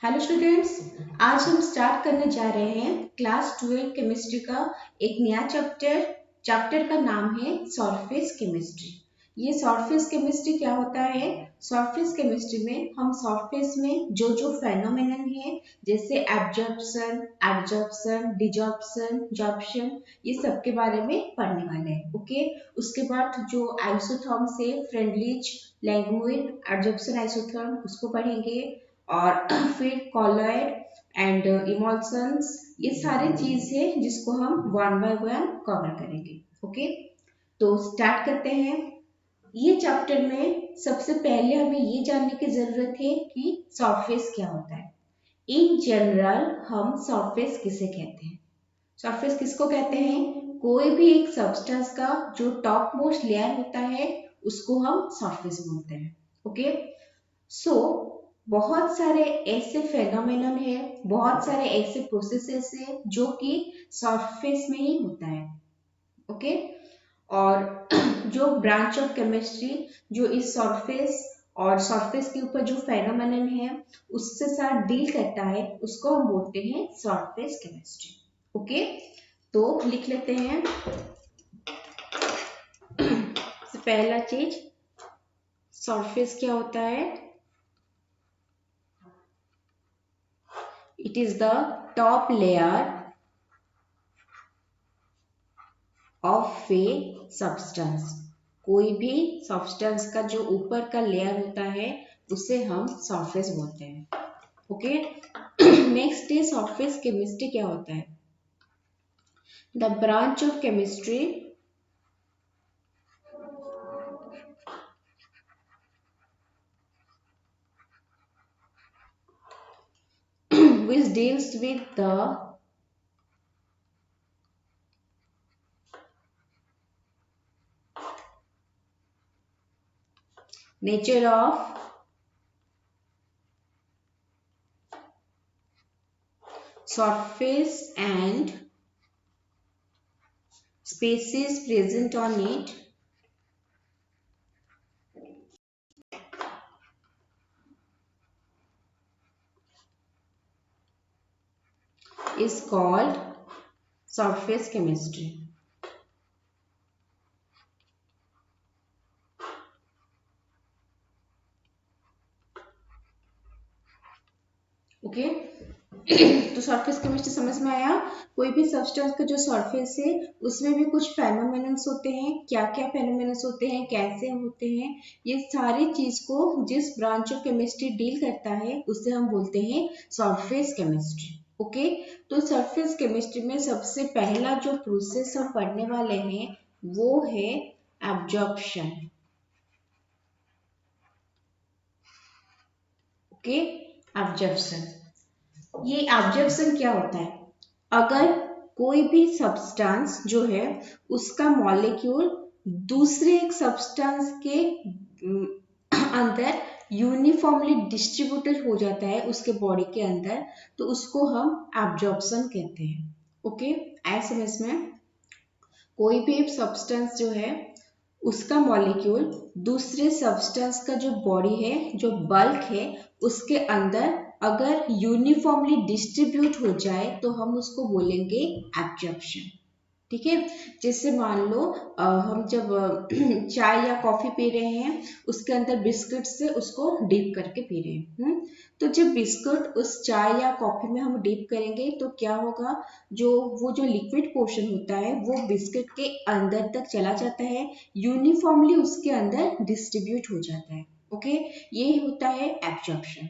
Hello students, आज हम start करने जा रहे हैं क्लास 12 केमिस्ट्री का एक नया चैप्टर का नाम है सरफेस केमिस्ट्री। ये सरफेस केमिस्ट्री क्या होता है? सरफेस केमिस्ट्री में हम सरफेस में जो जो फेनोमेनन है जैसे एब्जॉर्प्शन, एडजॉर्प्शन, डिजॉर्प्शन, जॉर्प्शन, ये सब के बारे में पढ़ने वाले हैं। ओके, उसके बाद जो आइसोथर्म्स है, फ्रेंडलिच, लैंगमुइर, एडजॉर्प्शन आइसोथर्म, उसको पढ़ेंगे। और फिर कॉलॉइड एंड इमल्सन्स, ये सारी चीज है जिसको हम वन बाय वन कवर करेंगे। ओके, तो स्टार्ट करते हैं। ये चैप्टर में सबसे पहले हमें ये जानने की जरूरत है कि सरफेस क्या होता है। इन जनरल हम सरफेस किसे कहते हैं? सरफेस किसको कहते हैं? कोई भी एक सब्सटेंस का जो टॉप मोस्ट लेयर होता है उसको हम सरफेस बोलते हैं। ओके, सो बहुत सारे ऐसे फेनोमेनन है, बहुत सारे ऐसे प्रोसेसेस है जो कि सरफेस में ही होता है। ओके, और जो ब्रांच ऑफ केमिस्ट्री जो इस सरफेस और सरफेस के ऊपर जो फेनोमेनन है उससे साथ डील करता है उसको हम बोलते हैं सरफेस केमिस्ट्री। ओके, तो लिख लेते हैं। पहला चीज, सरफेस क्या होता है? It is the top layer of a substance। कोई भी सब्सटेंस का जो ऊपर का लेयर होता है उसे हम सरफेस बोलते हैं। ओके, नेक्स्ट है सरफेस केमिस्ट्री क्या होता है? The branch of chemistry which deals with the nature of surface and species present on it is called surface chemistry। Okay, तो सरफेस केमिस्ट्री समझ में आया। कोई भी सब्सटेंस का जो सरफेस है उसमें भी कुछ फेनोमेनन्स होते हैं। क्या क्या फेनोमेनन्स होते हैं, कैसे होते हैं, ये सारी चीज को जिस ब्रांच ऑफ केमिस्ट्री डील करता है उसे हम बोलते हैं सरफेस केमिस्ट्री। ओके, तो सरफेस केमिस्ट्री में सबसे पहला जो प्रोसेस हम पढ़ने वाले हैं वो है एब्जॉर्प्शन। ओके, एब्जॉर्प्शन, ये एब्जॉर्प्शन क्या होता है? अगर कोई भी सब्सटेंस जो है उसका मॉलिक्यूल दूसरे एक सब्सटेंस के अंदर यूनिफॉर्मली डिस्ट्रीब्यूटेड हो जाता है उसके बॉडी के अंदर, तो उसको हम एब्जॉर्प्शन कहते हैं। ओके, ऐसे में इसमें कोई भी एक सब्सटेंस जो है उसका मॉलिक्यूल दूसरे सब्सटेंस का जो बॉडी है, जो बल्क है, उसके अंदर अगर यूनिफॉर्मली डिस्ट्रीब्यूट हो जाए तो हम उसको बोलेंगे एब्जॉर्प्शन। ठीक है, जैसे मान लो हम जब चाय या कॉफी पी रहे हैं उसके अंदर बिस्किट से उसको डीप करके पी रहे हैं। तो जब बिस्कुट उस चाय या कॉफी में हम डीप करेंगे तो क्या होगा? वो जो लिक्विड पोर्शन होता है वो बिस्किट के अंदर तक चला जाता है, यूनिफॉर्मली उसके अंदर डिस्ट्रीब्यूट हो जाता है। ओके, ये होता है एब्जॉर्प्शन।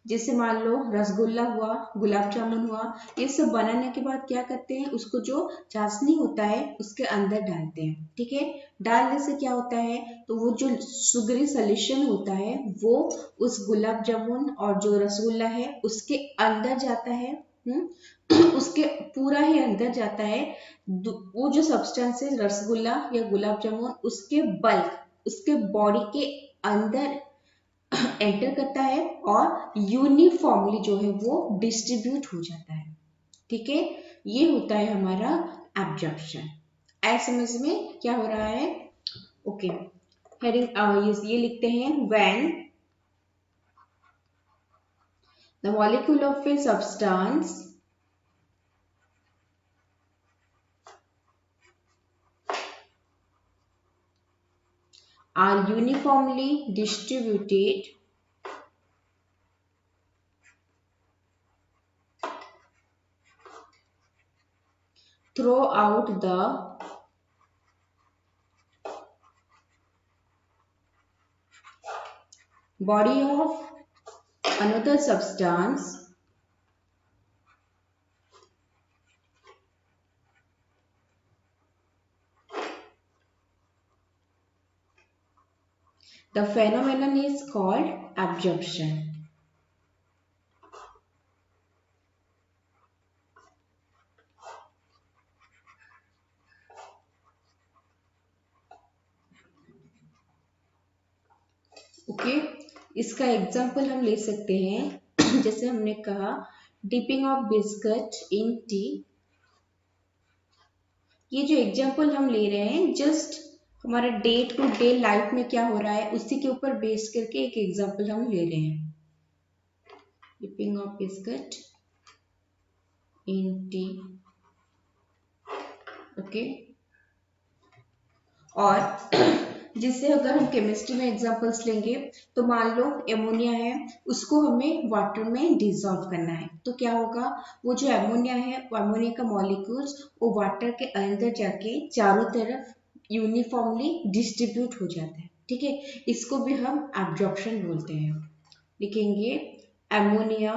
जैसे मान लो रसगुल्ला हुआ, गुलाब जामुन हुआ, ये सब बनाने के बाद क्या करते हैं, उसको जो चाशनी होता है उसके अंदर डालते हैं। ठीक है, डालने से क्या होता है, तो वो जो सुगरी सॉल्यूशन होता है वो उस गुलाब जामुन और जो रसगुल्ला है उसके अंदर जाता है। उसके पूरा ही अंदर जाता है। वो जो सब्सटेंस है रसगुल्ला या गुलाब जामुन उसके बल्क, उसके बॉडी के अंदर एंटर करता है और यूनिफॉर्मली जो है वो डिस्ट्रीब्यूट हो जाता है। ठीक है, ये होता है हमारा एब्जॉर्प्शन। ऐसे समझ में क्या हो रहा है? ओके, हेडिंग ये लिखते हैं when The molecule of a substance are uniformly distributed throughout the body of another substance the phenomenon is called absorption. Okay इसका एग्जाम्पल हम ले सकते हैं जैसे हमने कहा dipping of biscuit in T. ये जो एग्जाम्पल हम ले रहे हैं जस्ट हमारा डे टू डे लाइफ में क्या हो रहा है उसी के ऊपर बेस करके एक एग्जाम्पल हम ले रहे हैं। Dipping of biscuit in T. Okay और जिससे अगर हम केमिस्ट्री में एग्जांपल्स लेंगे तो मान लो एमोनिया है उसको हमें वाटर में डिसॉल्व करना है तो क्या होगा वो जो एमोनिया है वो एमोनिया का मॉलिक्यूल्स वो वाटर के अंदर जाके चारों तरफ यूनिफॉर्मली डिस्ट्रीब्यूट हो जाता है। ठीक है इसको भी हम एब्जॉर्प्शन बोलते हैं। लिखेंगे एमोनिया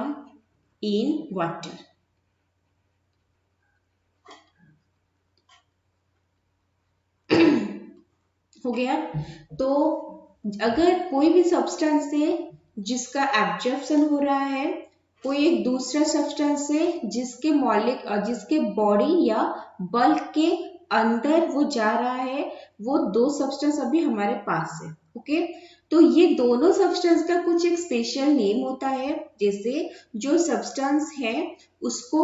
इन वाटर। हो गया। तो अगर कोई भी सब्सटेंस है जिसका एब्जॉर्प्शन हो रहा है कोई एक दूसरा सब्सटेंस है जिसके बॉडी या बल्क के अंदर वो जा रहा है वो दो सब्सटेंस अभी हमारे पास है। ओके तो ये दोनों सब्सटेंस का कुछ एक स्पेशल नेम होता है जैसे जो सब्सटेंस है उसको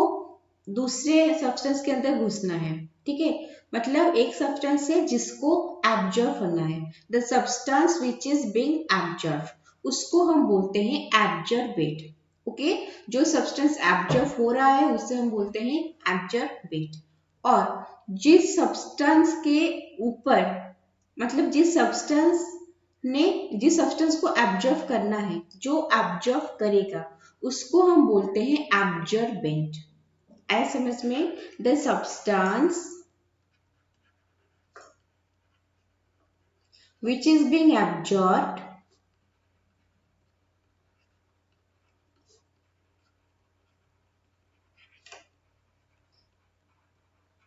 दूसरे सब्सटेंस के अंदर घुसना है। ठीक है मतलब एक सब्सटेंस है जिसको एब्जॉर्ब करना है the substance which is being absorb उसको हम बोलते हैं एब्जॉर्बेट। ओके जो सब्सटेंस एब्जॉर्ब हो रहा है उसे हम बोलते हैं एब्जॉर्बेट। और जिस सब्सटेंस के ऊपर मतलब जिस सब्सटेंस को एब्जॉर्ब करना है जो एब्जॉर्ब करेगा उसको हम बोलते हैं एब्जॉर्बेंट। ऐसे समझ में the substance which is being absorbed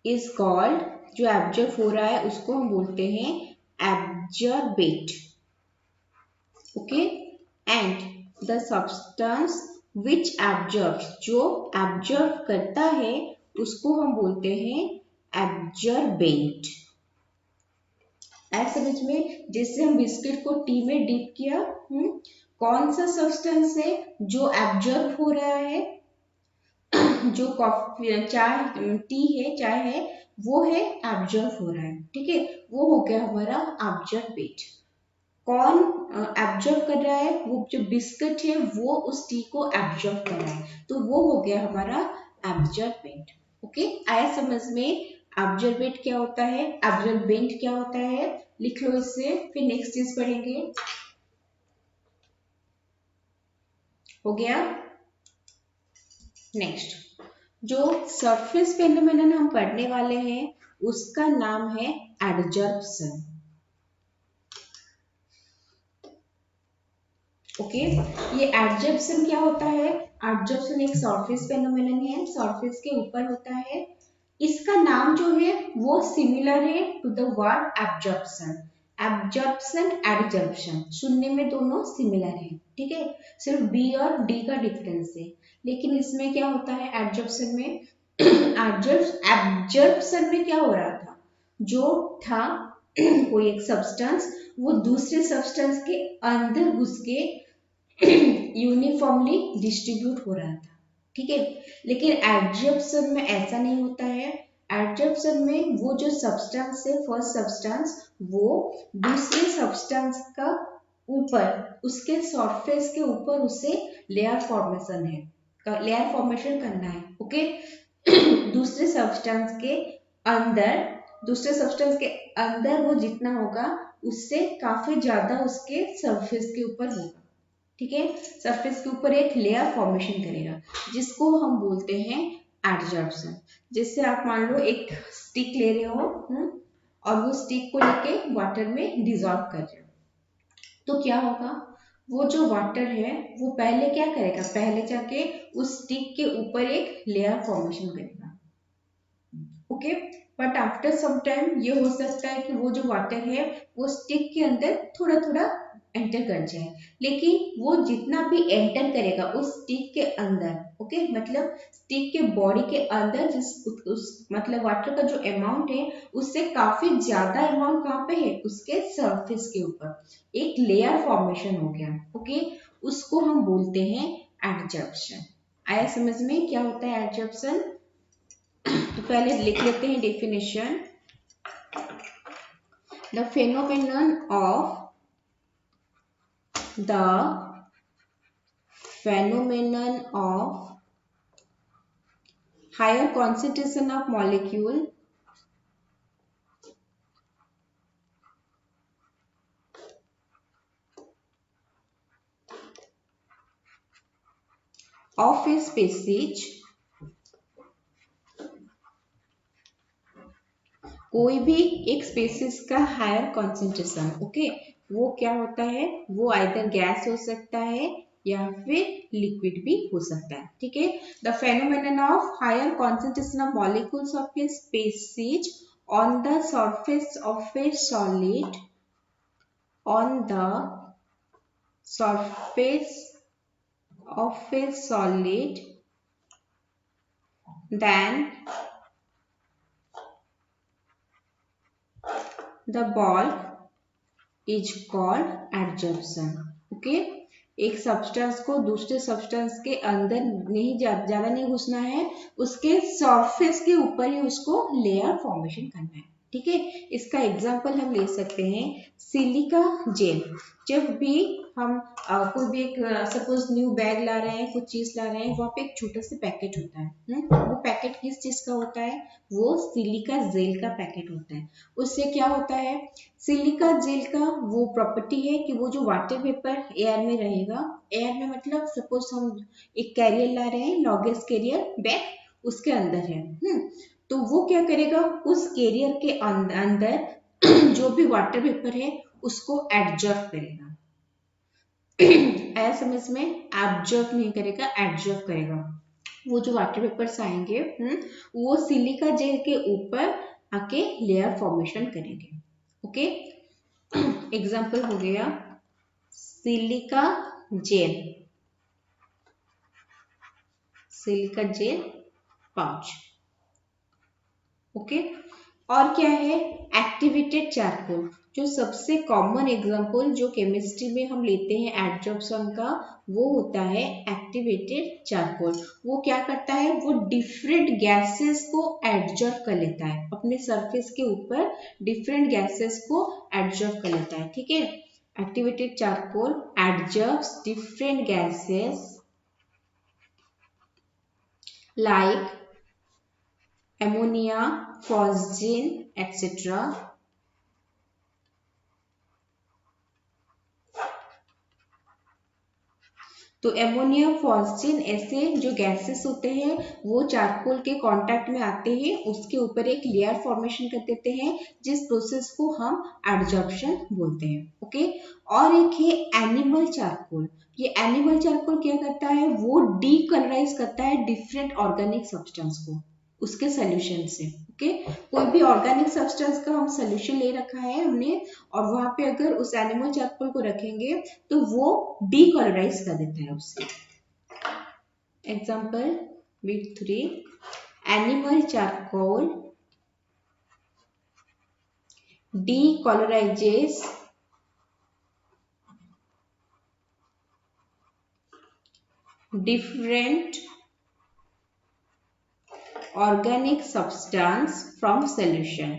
is called जो एब्जॉर्ब हो रहा है उसको हम बोलते हैं absorbent. Okay and the substance which absorbs जो एब्जॉर्ब करता है उसको हम बोलते हैं एब्जॉर्बेंट। ऐसे समझ में जैसे हम बिस्किट को टी में डिप किया कौन सा सब्सटेंस है जो एब्जॉर्ब हो रहा है जो कॉफी चाय है वो है एब्जॉर्ब हो रहा है। ठीक है वो हो गया हमारा एब्जॉर्बेट। कौन एब्जॉर्ब कर रहा है वो जो बिस्किट है वो उस टी को एब्जॉर्ब कर रहा है तो वो हो गया हमारा एब्जॉर्बेंट। ओके आया समझ में एब्जॉर्बेट क्या होता है एब्जॉर्बेंट क्या होता है लिख लो इससे फिर नेक्स्ट चीज पढ़ेंगे। हो गया। नेक्स्ट जो सरफेस फेनोमेनन हम पढ़ने वाले हैं उसका नाम है एडजॉर्प्शन। ओके ये एडजॉर्प्शन क्या होता है एडजॉर्प्शन एक सरफेस फेनोमेनन है सरफेस के ऊपर होता है। इसका नाम जो है वो सिमिलर है to the word absorption. Absorption adsorption सुनने में दोनों सिमिलर है। ठीक है सिर्फ बी और डी का डिफरेंस है लेकिन इसमें क्या होता है एब्जॉर्प्शन में एब्जॉर्प्शन में क्या हो रहा था जो था कोई एक सब्सटेंस वो दूसरे सब्सटेंस के अंदर घुस के यूनिफॉर्मली डिस्ट्रीब्यूट हो रहा था। ठीक है लेकिन एडजॉर्प्शन में ऐसा नहीं होता है। एडजॉर्प्शन में वो जो सब्सटेंस है फर्स्ट सब्सटेंस वो दूसरे सब्सटेंस का ऊपर उसके सरफेस के ऊपर उसे लेयर फॉर्मेशन है, लेयर फॉर्मेशन करना है। ओके दूसरे सब्सटेंस के अंदर, दूसरे सब्सटेंस के अंदर वो जितना होगा उससे काफी ज्यादा उसके सरफेस के ऊपर होगा। ठीक है, सरफेस के ऊपर एक लेयर फॉर्मेशन करेगा जिसको हम बोलते हैं एडजॉर्प्शन। जैसे आप मान लो एक स्टिक ले रहे हो और वो स्टिक को लेके वाटर में डिजॉल्व कर रहे हो, तो क्या होगा, वो जो वाटर है वो पहले क्या करेगा, पहले जाके उस स्टिक के ऊपर एक लेयर फॉर्मेशन करेगा। Okay, but after some time ये हो सकता है कि वो जो वाटर है वो स्टिक के अंदर थोड़ा थोड़ा एंटर कर जाए, लेकिन वो जितना भी एंटर करेगा उस स्टिक के अंदर, ओके मतलब स्टिक के बॉडी के अंदर जिस उस मतलब वाटर का जो अमाउंट है उससे काफी ज्यादा अमाउंट कहाँ पे है, उसके सरफेस के ऊपर एक लेयर फॉर्मेशन हो गया। ओके, उसको हम बोलते हैं एडजॉर्प्शन। आया समझ में क्या होता है एडजॉर्प्शन? तो पहले लिख लेते हैं definition. The phenomenon of higher concentration of molecule of a species, कोई भी एक स्पेसिस का हायर कॉन्सेंट्रेशन, ओके वो क्या होता है, वो आइदर गैस हो सकता है या फिर लिक्विड भी हो सकता है। ठीक है, the phenomenon of higher concentration of molecules of a species on the surface of a solid, on the surface of a solid, then the ball is called adsorption। Okay, एक सब्सटेंस को दूसरे substance के अंदर नहीं ज्यादा नहीं घुसना है, उसके सरफेस के ऊपर ही उसको लेयर फॉर्मेशन करना है। ठीक है, इसका एग्जांपल हम ले सकते हैं सिलिका जेल। जब भी हम कोई भी एक सपोज न्यू बैग ला रहे हैं, कुछ चीज ला रहे हैं, वहाँ पे एक छोटा सा पैकेट होता है वो पैकेट किस चीज का होता है, वो सिलिका जेल का पैकेट होता है। उससे क्या होता है, सिलिका जेल का वो प्रॉपर्टी है कि वो जो वाटर वेपर एयर में रहेगा, एयर में मतलब सपोज हम एक कैरियर ला रहे हैं, लॉगेज कैरियर बैग उसके अंदर है, तो वो क्या करेगा, उस कैरियर के अंदर जो भी वाटर वेपर है उसको एडजॉर्ब करेगा। ऐसा समझ में, एब्जॉर्ब नहीं करेगा, एडजॉर्ब करेगा। वो जो वाटर वेपर्स आएंगे वो सिलिका जेल के ऊपर आके लेयर फॉर्मेशन करेंगे। ओके, एग्जाम्पल हो गया silica gel, silica gel pouch. Okay, और क्या है, एक्टिवेटेड चारकोल, जो सबसे कॉमन एग्जांपल जो केमिस्ट्री में हम लेते हैं एडजॉर्प्शन का, वो होता है एक्टिवेटेड चारकोल। वो क्या करता है, वो डिफरेंट गैसेस को एडजॉर्ब कर लेता है, अपने सरफेस के ऊपर डिफरेंट गैसेस को एडजॉर्ब कर लेता है। ठीक है, activated charcoal adsorbs different gases like ammonia, phosgene, etc. तो एमोनिया, फॉस्जिन ऐसे जो गैसेस होते हैं वो चारकोल के कांटेक्ट में आते हैं, उसके ऊपर एक लेयर फॉर्मेशन कर देते हैं, जिस प्रोसेस को हम एडजॉर्प्शन बोलते हैं। ओके, और एक है एनिमल चारकोल। ये एनिमल चारकोल क्या करता है, वो डीकलराइज करता है डिफरेंट ऑर्गेनिक सब्सटेंस को उसके सोल्यूशन से। ओके, कोई भी ऑर्गेनिक सब्सटेंस का हम सोल्यूशन ले रखा है हमने, और वहां पे अगर उस एनिमल चारकोल को रखेंगे तो वो डीकलराइज कर देता है उससे। Example bit 3, animal charcoal decolourises different organic substance from solution।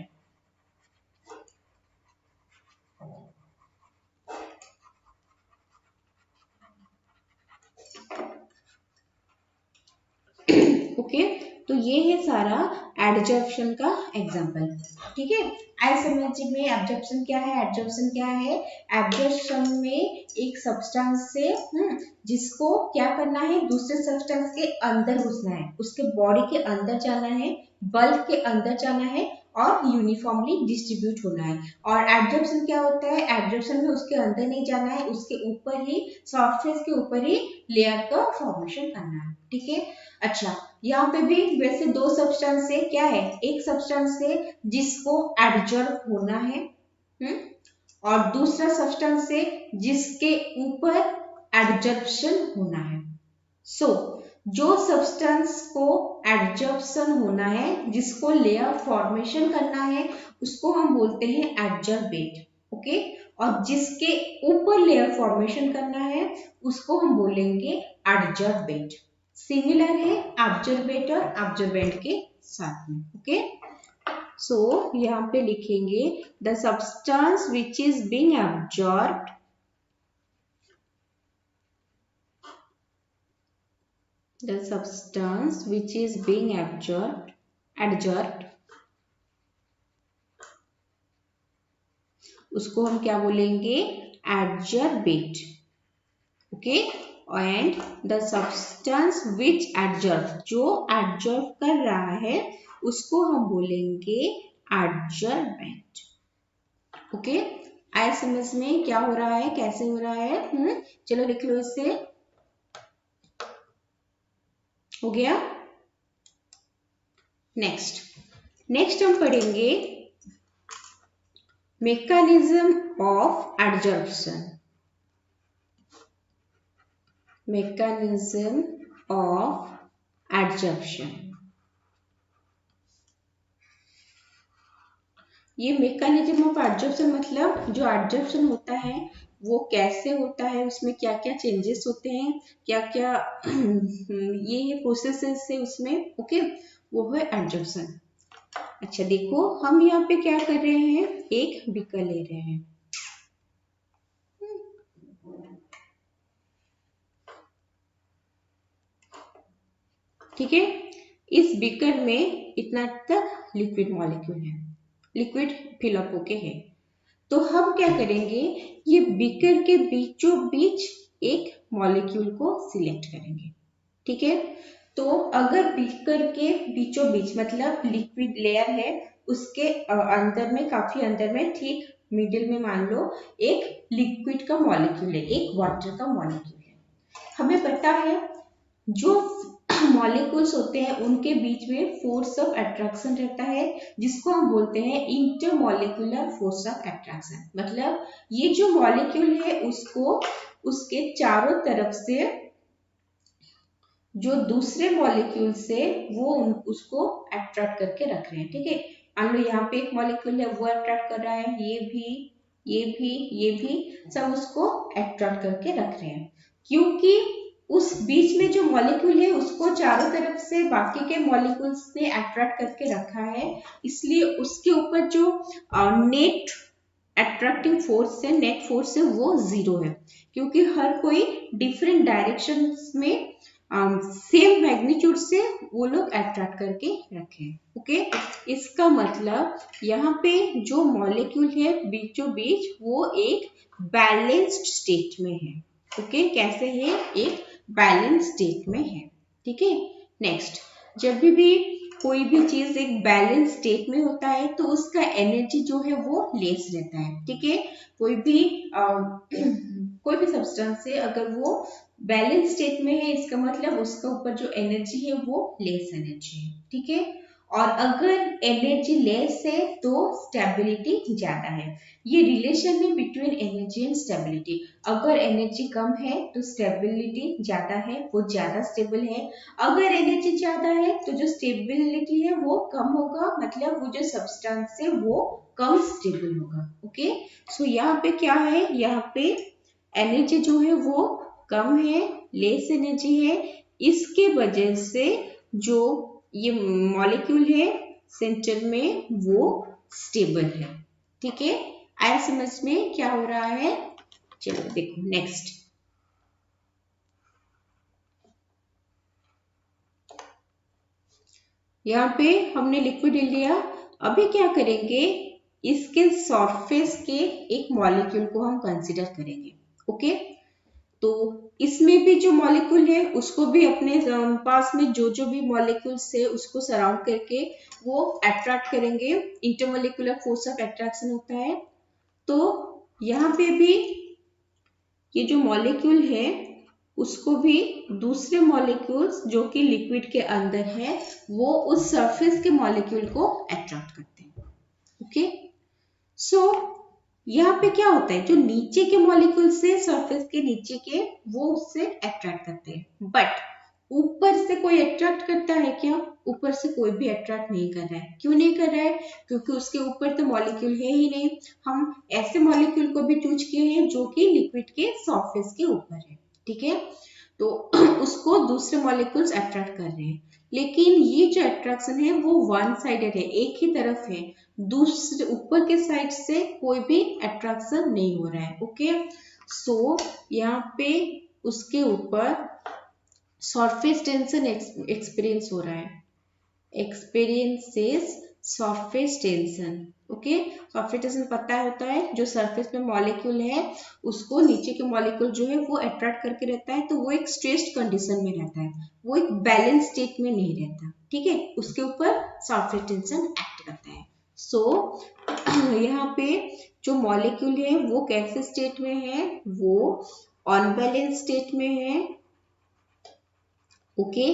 Okay, तो ये है सारा एडजॉर्प्शन का एग्जांपल। ठीक है, आई समझ में एब्जॉर्प्शन क्या है, एडजॉर्प्शन क्या है। एब्जॉर्प्शन में एक सब्सटेंस से जिसको क्या करना है, दूसरे सब्सटेंस के अंदर घुसना है, उसके बॉडी के अंदर जाना है, बल्क के अंदर जाना है और यूनिफॉर्मली डिस्ट्रीब्यूट होना है। और एब्जॉर्प्शन क्या होता है, एब्जॉर्प्शन में उसके अंदर नहीं जाना है, उसके ऊपर ही, सरफेस के ऊपर ही लेयर का फॉर्मेशन करना है। ठीक है, अच्छा यहाँ पे भी वैसे दो सब्सटेंस से क्या है, एक सब्सटेंस से जिसको एडजॉर्ब होना है और दूसरा सब्सटेंस से जिसके ऊपर एडजॉर्प्शन होना है। सो जो सब्सटेंस को एडजॉर्प्शन होना है, जिसको लेयर फॉर्मेशन करना है, उसको हम बोलते हैं एडजॉर्बेट। ओके, और जिसके ऊपर लेयर फॉर्मेशन करना है उसको हम बोलेंगे एडजॉर्बेट। सिमिलर है एब्जॉर्बेट और एब्जॉर्बेंट के साथ में। ओके, सो यहाँ पे लिखेंगे the substance which is being absorbed, the substance which is being adsorbed, उसको हम क्या बोलेंगे, adsorbate. Okay, and the substance which adsorb, जो एडजॉर्ब कर रहा है उसको हम बोलेंगे एडजॉर्बेंट। ओके, आए समझ में क्या हो रहा है, कैसे हो रहा है। चलो लिख लो, इससे हो गया। नेक्स्ट हम पढ़ेंगे mechanism of adsorption, mechanism of adsorption। ये मैकेनिज्म ऑफ एडजॉर्प्शन मतलब जो एडजॉर्प्शन होता है वो कैसे होता है, उसमें क्या क्या चेंजेस होते हैं, क्या क्या ये प्रोसेसेस है उसमें। ओके, वो है एडजॉर्प्शन। अच्छा देखो, हम यहाँ पे क्या कर रहे हैं, एक बीकर ले रहे हैं। ठीक है, इस बीकर में इतना तक लिक्विड मॉलिक्यूल है, लिक्विड फिलअप होके है। तो हम क्या करेंगे, ये बीकर के बीचों बीच एक मॉलिक्यूल को सिलेक्ट करेंगे। ठीक है, तो अगर बीकर के बीचों बीच मतलब लिक्विड लेयर है, उसके अंदर में, काफी अंदर में, ठीक मिडिल में मान लो एक लिक्विड का मॉलिक्यूल है, एक वाटर का मॉलिक्यूल है। हमें पता है जो मॉलिक्यूल्स होते हैं उनके बीच में फोर्स ऑफ अट्रैक्शन रहता है, जिसको हम बोलते हैं इंटरमॉलिक्यूलर फोर्स ऑफ अट्रैक्शन। मतलब ये जो मॉलिक्यूल है उसको उसके चारों तरफ से जो दूसरे मॉलिक्यूल से वो उसको अट्रैक्ट करके रख रहे हैं। ठीक है, मान लो यहाँ पे एक मॉलिक्यूल है वो अट्रैक्ट कर रहा है, ये भी, ये भी, ये भी, सब उसको अट्रैक्ट करके रख रहे हैं। क्योंकि उस बीच में जो मॉलिक्यूल है उसको चारों तरफ से बाकी के मॉलिक्यूल्स ने अट्रैक्ट करके रखा है, इसलिए उसके ऊपर जो नेट अट्रैक्टिंग फोर्स है, नेट फोर्स है, वो 0 है। क्योंकि हर कोई डिफरेंट डायरेक्शंस में सेम मैग्नीट्यूड से वो लोग अट्रैक्ट करके रखे। ओके, इसका मतलब यहाँ पे जो मॉलिक्यूल है बीचों बीच वो एक बैलेंस्ड स्टेट में है। ओके, कैसे है, एक बैलेंस स्टेट में है। ठीक है, नेक्स्ट, जब भी कोई भी चीज एक बैलेंस स्टेट में होता है तो उसका एनर्जी जो है वो लेस रहता है। ठीक है, कोई भी सब्सटेंस है अगर वो बैलेंस स्टेट में है, इसका मतलब उसका ऊपर जो एनर्जी है वो लेस एनर्जी है। ठीक है, और अगर एनर्जी लेस है तो स्टेबिलिटी ज्यादा है। ये रिलेशन है बिटवीन एनर्जी एंड स्टेबिलिटी। अगर एनर्जी कम है तो स्टेबिलिटी ज्यादा है, वो ज्यादा स्टेबल है। अगर एनर्जी ज्यादा है तो जो स्टेबिलिटी है वो कम होगा, मतलब वो जो सब्सटेंस है वो कम स्टेबल होगा। ओके, सो यहाँ पे क्या है, यहाँ पे एनर्जी जो है वो कम है, लेस एनर्जी है, इसके वजह से जो ये मॉलिक्यूल है सेंटर में वो स्टेबल है। ठीक है, आया समझ में क्या हो रहा है। चलो देखो यहाँ पे हमने लिक्विड ले लिया। अभी क्या करेंगे, इसके सरफेस के एक मॉलिक्यूल को हम कंसीडर करेंगे। ओके, तो इसमें भी जो मॉलिक्यूल है उसको भी अपने पास में जो जो भी मॉलिक्यूल्स है उसको सराउंड करके वो अट्रैक्ट करेंगे। इंटरमोलिकुलर फोर्स ऑफ अट्रैक्शन होता है। तो यहाँ पे भी ये जो मॉलिक्यूल है उसको भी दूसरे मॉलिक्यूल्स जो कि लिक्विड के अंदर है वो उस सरफेस के मॉलिक्यूल को अट्रैक्ट करते हैं। ओके, सो यहाँ पे क्या होता है, जो नीचे के मॉलिक्यूल से सरफेस के नीचे के वो उससे अट्रैक्ट करते हैं, बट ऊपर से कोई अट्रैक्ट करता है क्या? ऊपर से कोई भी अट्रैक्ट नहीं कर रहा है। क्यों नहीं कर रहा है? क्योंकि उसके ऊपर तो मॉलिक्यूल है ही नहीं। हम ऐसे मॉलिक्यूल को भी चूज किए हैं जो कि लिक्विड के सरफेस के ऊपर है। ठीक है, तो उसको दूसरे मॉलिक्यूल्स अट्रैक्ट कर रहे हैं, लेकिन ये जो अट्रैक्शन है वो वन साइडेड है, एक ही तरफ है। दूसरे ऊपर के साइड से कोई भी अट्रैक्शन नहीं हो रहा है। ओके, सो यहाँ पे उसके ऊपर सरफेस टेंशन एक्सपीरियंस हो रहा है, experiences surface tension. Okay, surface tension पता होता है, जो सरफेस में मॉलिक्यूल है उसको नीचे के मॉलिक्यूल जो है वो अट्रैक्ट करके रहता है, तो वो एक स्ट्रेस्ड कंडीशन में रहता है, वो एक बैलेंस स्टेट में नहीं रहता। ठीक है, उसके ऊपर सरफेस टेंशन एक्ट करता है। सो यहाँ पे जो मॉलिक्यूल है वो कैसे स्टेट में है, वो अनबैलेंस स्टेट में है। ओके,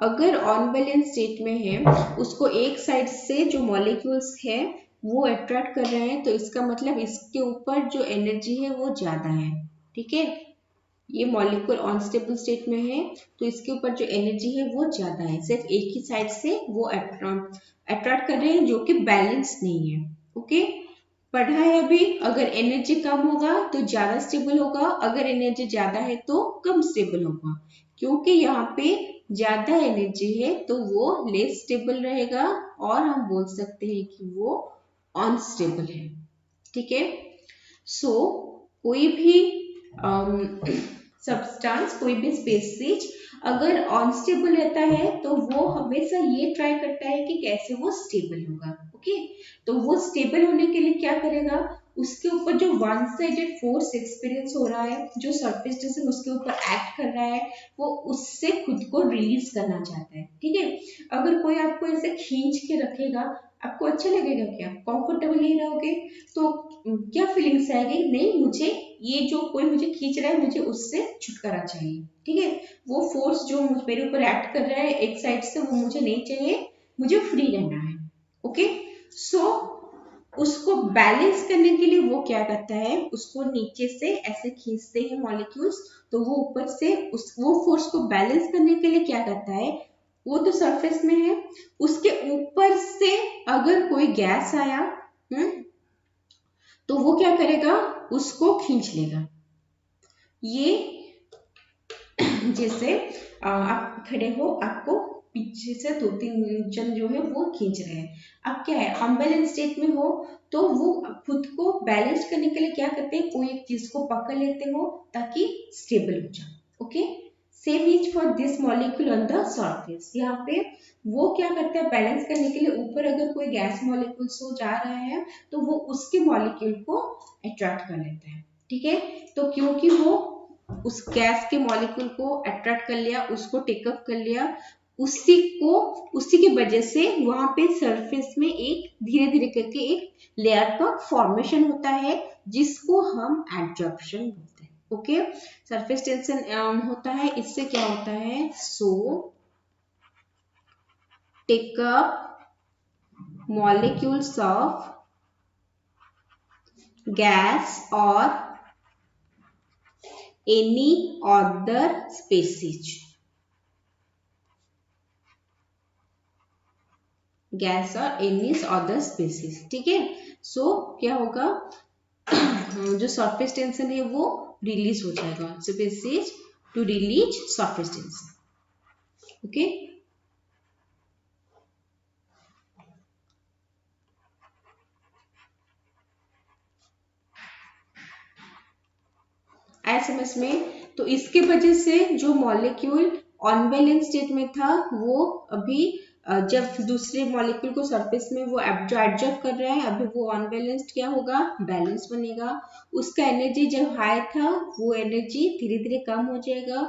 अगर ऑन बैलेंस स्टेट में है, उसको एक साइड से जो मॉलिक्यूल्स है वो अट्रैक्ट कर रहे हैं, तो इसका मतलब इसके ऊपर जो एनर्जी है वो ज्यादा है। ठीक है, ये मॉलिक्यूल अनस्टेबल स्टेट में है तो इसके ऊपर जो एनर्जी है वो ज्यादा है, सिर्फ एक ही साइड से वो अट्रैक्ट कर रहे हैं जो कि बैलेंस नहीं है। ओके, पढ़ा है अभी, अगर एनर्जी कम होगा तो ज्यादा स्टेबल होगा, अगर एनर्जी ज्यादा है तो कम स्टेबल होगा। क्योंकि यहाँ पे ज्यादा एनर्जी है तो वो लेस स्टेबल रहेगा, और हम बोल सकते हैं कि वो अनस्टेबल है। ठीक है, सो कोई भी सब्सटेंस, कोई भी स्पेसीज अगर अनस्टेबल रहता है तो वो हमेशा ये ट्राई करता है कि कैसे वो स्टेबल होगा। ओके, तो वो स्टेबल होने के लिए क्या करेगा, उसके ऊपर जो वन साइडेड फोर्स एक्सपीरियंस हो रहा है, जो सरफेस टेंशन उसके ऊपर एक्ट कर रहा है, वो उससे खुद को रिलीज करना चाहता है। ठीक है, अगर कोई आपको ऐसे खींच के रखेगा, आपको अच्छा लगेगा क्या? कंफर्टेबल नहीं रहोगे, तो क्या फीलिंग्स आएगी? नहीं, मुझे ये जो कोई मुझे खींच रहा है मुझे उससे छुटकारा चाहिए। ठीक है, वो फोर्स जो मेरे ऊपर एक्ट कर रहा है एक साइड से वो मुझे नहीं चाहिए, मुझे फ्री रहना है। ओके, सो उसको बैलेंस करने के लिए वो क्या करता है, उसको नीचे से ऐसे खींचते हैं मॉलिक्यूल्स, तो वो ऊपर से वो फोर्स को बैलेंस करने के लिए क्या करता है, वो तो सरफेस में है, उसके ऊपर से अगर कोई गैस आया तो वो क्या करेगा, उसको खींच लेगा। ये जैसे आप खड़े हो, आपको पीछे से दो तीन जन जो है वो खींच रहे हैं। अब क्या है, अनबैलेंस स्टेट में हो तो वो खुद को बैलेंस करने के लिए क्या करते हैं, कोई एक चीज को पकड़ लेते हो ताकि स्टेबल हो जाए। Okay, same is for this molecule on the surface. यहाँ पे वो क्या करता है, बैलेंस करने के लिए ऊपर अगर कोई गैस मॉलिक्यूल्स हो जा रहा है तो वो उसके मॉलिक्यूल को अट्रैक्ट कर लेता है। ठीक है, तो क्योंकि वो उस गैस के मॉलिक्यूल को अट्रैक्ट कर लिया, उसको टेकअप कर लिया, उसी की वजह से वहां पे सरफेस में एक धीरे धीरे करके एक लेयर का फॉर्मेशन होता है जिसको हम एडजॉर्प्शन बोलते हैं। ओके, सरफेस टेंशन होता है, इससे क्या होता है, सो टेकअप मॉलिक्यूल्स ऑफ गैस और any other species, गैस और एनी अदर स्पेसीज। ठीक है, सो क्या होगा, जो सरफेस टेंशन है वो रिलीज हो जाएगा, species to release surface tension. Okay, आया समझ में? तो इसके वजह से जो मॉलिक्यूल अनबैलेंस स्टेट में था वो अभी जब दूसरे मॉलिक्यूल को सरफेस में वो जो एडजॉर्ब कर रहा है अभी वो अनबैलेंस्ड क्या होगा, बैलेंस बनेगा। उसका एनर्जी जब हाई था वो एनर्जी धीरे धीरे कम हो जाएगा,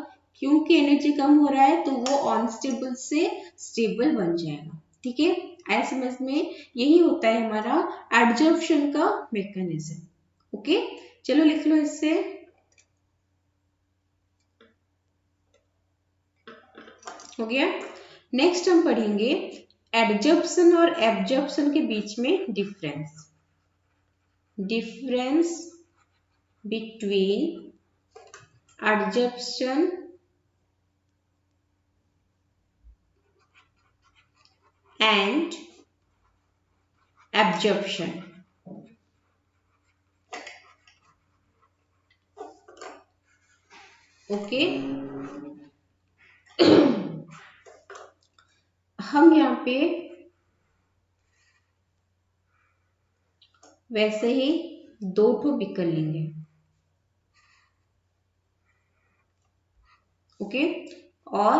क्योंकि एनर्जी कम हो रहा है तो वो अनस्टेबल से स्टेबल बन जाएगा। ठीक है, आया समझ में? यही होता है हमारा एडजॉर्प्शन का मैकेनिज्म। ओके, चलो लिख लो इससे। हो गया। नेक्स्ट हम पढ़ेंगे एडजॉर्प्शन और एब्जॉर्प्शन के बीच में difference. Difference between adsorption and absorption. Okay, हम यहाँ पे वैसे ही दो ठो बीकर लेंगे। ओके, और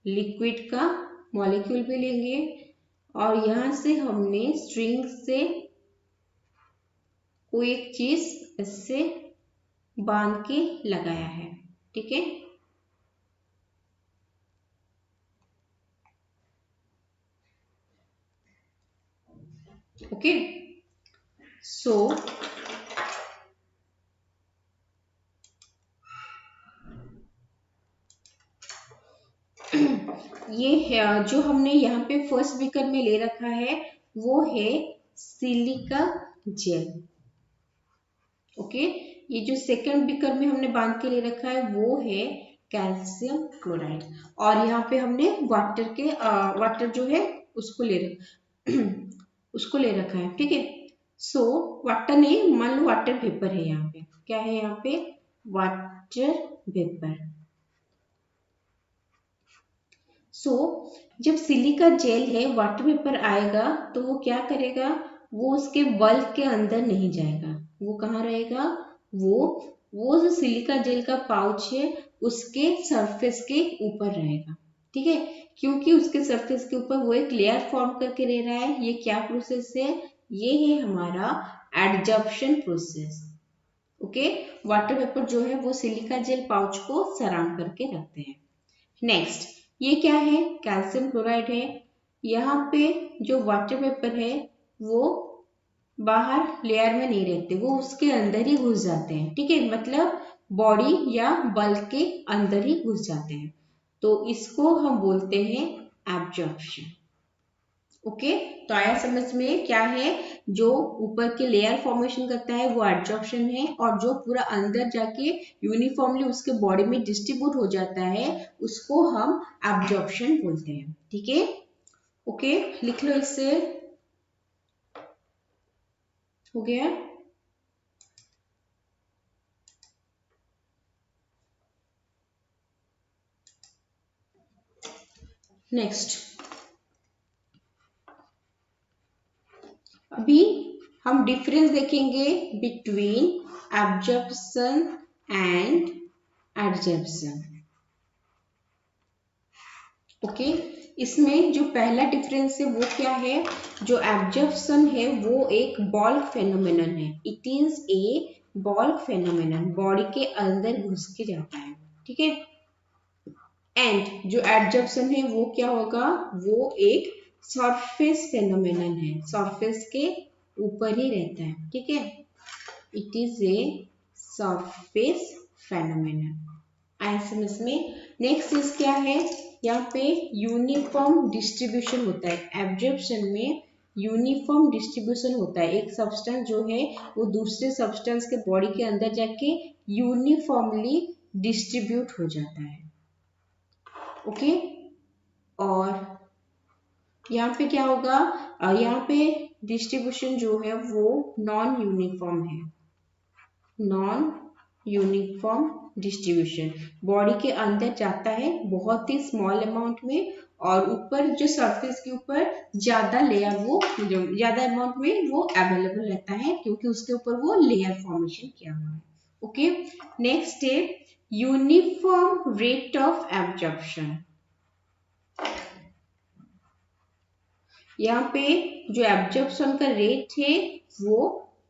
लिक्विड का मॉलिक्यूल भी लेंगे और यहां से हमने स्ट्रिंग से कोई एक चीज इससे बांध के लगाया है। ठीक है, ओके, सो ये है जो हमने यहाँ पे फर्स्ट बीकर में ले रखा है वो है सिलिका जेल। ओके, ये जो सेकंड बीकर में हमने बांध के ले रखा है वो है कैल्शियम क्लोराइड, और यहाँ पे हमने वाटर जो है उसको उसको ले रखा है। ठीक है, सो वाटर नहीं, मान लो वाटर वेपर है, यहाँ पे क्या है, यहाँ पे वाटर वेपर। सो जब सिलिका जेल है वाटर वेपर आएगा तो वो क्या करेगा, वो उसके बल्क के अंदर नहीं जाएगा, वो कहाँ रहेगा, वो जो सिलिका जेल का पाउच है उसके सरफेस के ऊपर रहेगा। ठीक है, क्योंकि उसके सरफेस के ऊपर वो एक लेयर फॉर्म करके रह रहा है। ये क्या प्रोसेस है, ये है हमारा adsorption process. Okay, water vapour जो है वो सिलिका जेल पाउच को सराउंड करके रखते हैं। नेक्स्ट, ये क्या है, कैल्शियम क्लोराइड है। यहाँ पे जो वाटर वेपर है वो बाहर लेयर में नहीं रहते, वो उसके अंदर ही घुस जाते हैं। ठीक है, मतलब बॉडी या बल्क के अंदर ही घुस जाते हैं, तो इसको हम बोलते हैं एब्जॉर्प्शन। ओके, तो आया समझ में क्या है, जो ऊपर के लेयर फॉर्मेशन करता है वो एब्जॉर्प्शन है, और जो पूरा अंदर जाके यूनिफॉर्मली उसके बॉडी में डिस्ट्रीब्यूट हो जाता है उसको हम एब्जॉर्प्शन बोलते हैं। ठीक है, ओके, लिख लो इससे। हो गया। नेक्स्ट, अभी हम डिफरेंस देखेंगे between absorption and adsorption. Okay, इसमें जो पहला डिफरेंस है वो क्या है, जो एब्जॉर्प्शन है वो एक बल्क फेनोमेनन है। It is a bulk phenomenon, body के अंदर घुस के जाता है। ठीक है, एंड जो एडजॉर्प्शन है वो क्या होगा, वो एक सरफेस फेनोमेनन है, सरफेस के ऊपर ही रहता है। ठीक है, it is a surface phenomenon. आया समझ में? नेक्स्ट चीज क्या है, यहाँ पे यूनिफॉर्म डिस्ट्रीब्यूशन होता है। एब्जॉर्प्शन में यूनिफॉर्म डिस्ट्रीब्यूशन होता है, एक सब्सटेंस जो है वो दूसरे सब्सटेंस के बॉडी के अंदर जाके यूनिफॉर्मली डिस्ट्रीब्यूट हो जाता है। ओके, और यहाँ पे क्या होगा, यहाँ पे डिस्ट्रीब्यूशन जो है वो नॉन यूनिफॉर्म है, नॉन यूनिफॉर्म डिस्ट्रीब्यूशन। बॉडी के अंदर जाता है बहुत ही स्मॉल अमाउंट में, और ऊपर जो सरफेस के ऊपर ज्यादा लेयर, वो ज्यादा अमाउंट में वो अवेलेबल रहता है, क्योंकि उसके ऊपर वो लेयर फॉर्मेशन किया हुआ है। ओके, नेक्स्ट है यूनिफॉर्म रेट ऑफ एब्जॉर्प्शन। यहाँ पे जो एब्जॉर्प्शन का रेट है वो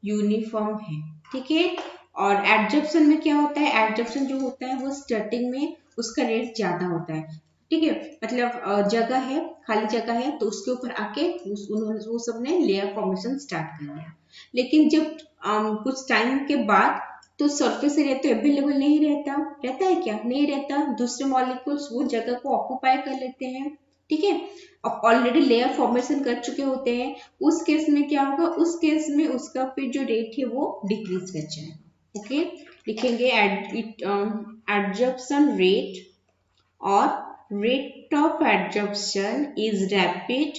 यूनिफॉर्म है, ठीक है। और एब्जॉर्प्शन में क्या होता है, एब्जॉर्प्शन जो होता है वो स्टार्टिंग में उसका रेट ज्यादा होता है, ठीक है। मतलब जगह है, खाली जगह है, तो उसके ऊपर आके उन्होंने वो सब ने लेयर फॉर्मेशन स्टार्ट कर दिया। लेकिन जब कुछ टाइम के बाद तो सरफेस एरिया तो अवेलेबल नहीं रहता, रहता है क्या, नहीं रहता, दूसरे मॉलिक्यूल्स वो जगह को ऑक्यूपाई कर लेते हैं, ठीक है। ऑलरेडी लेयर फॉर्मेशन कर चुके होते हैं, उस केस में क्या होगा, उस केस में उसका फिर जो रेट है वो डिक्रीज कर जाएगा। ओके, लिखेंगे एडजॉर्प्शन रेट और rate of adsorption is rapid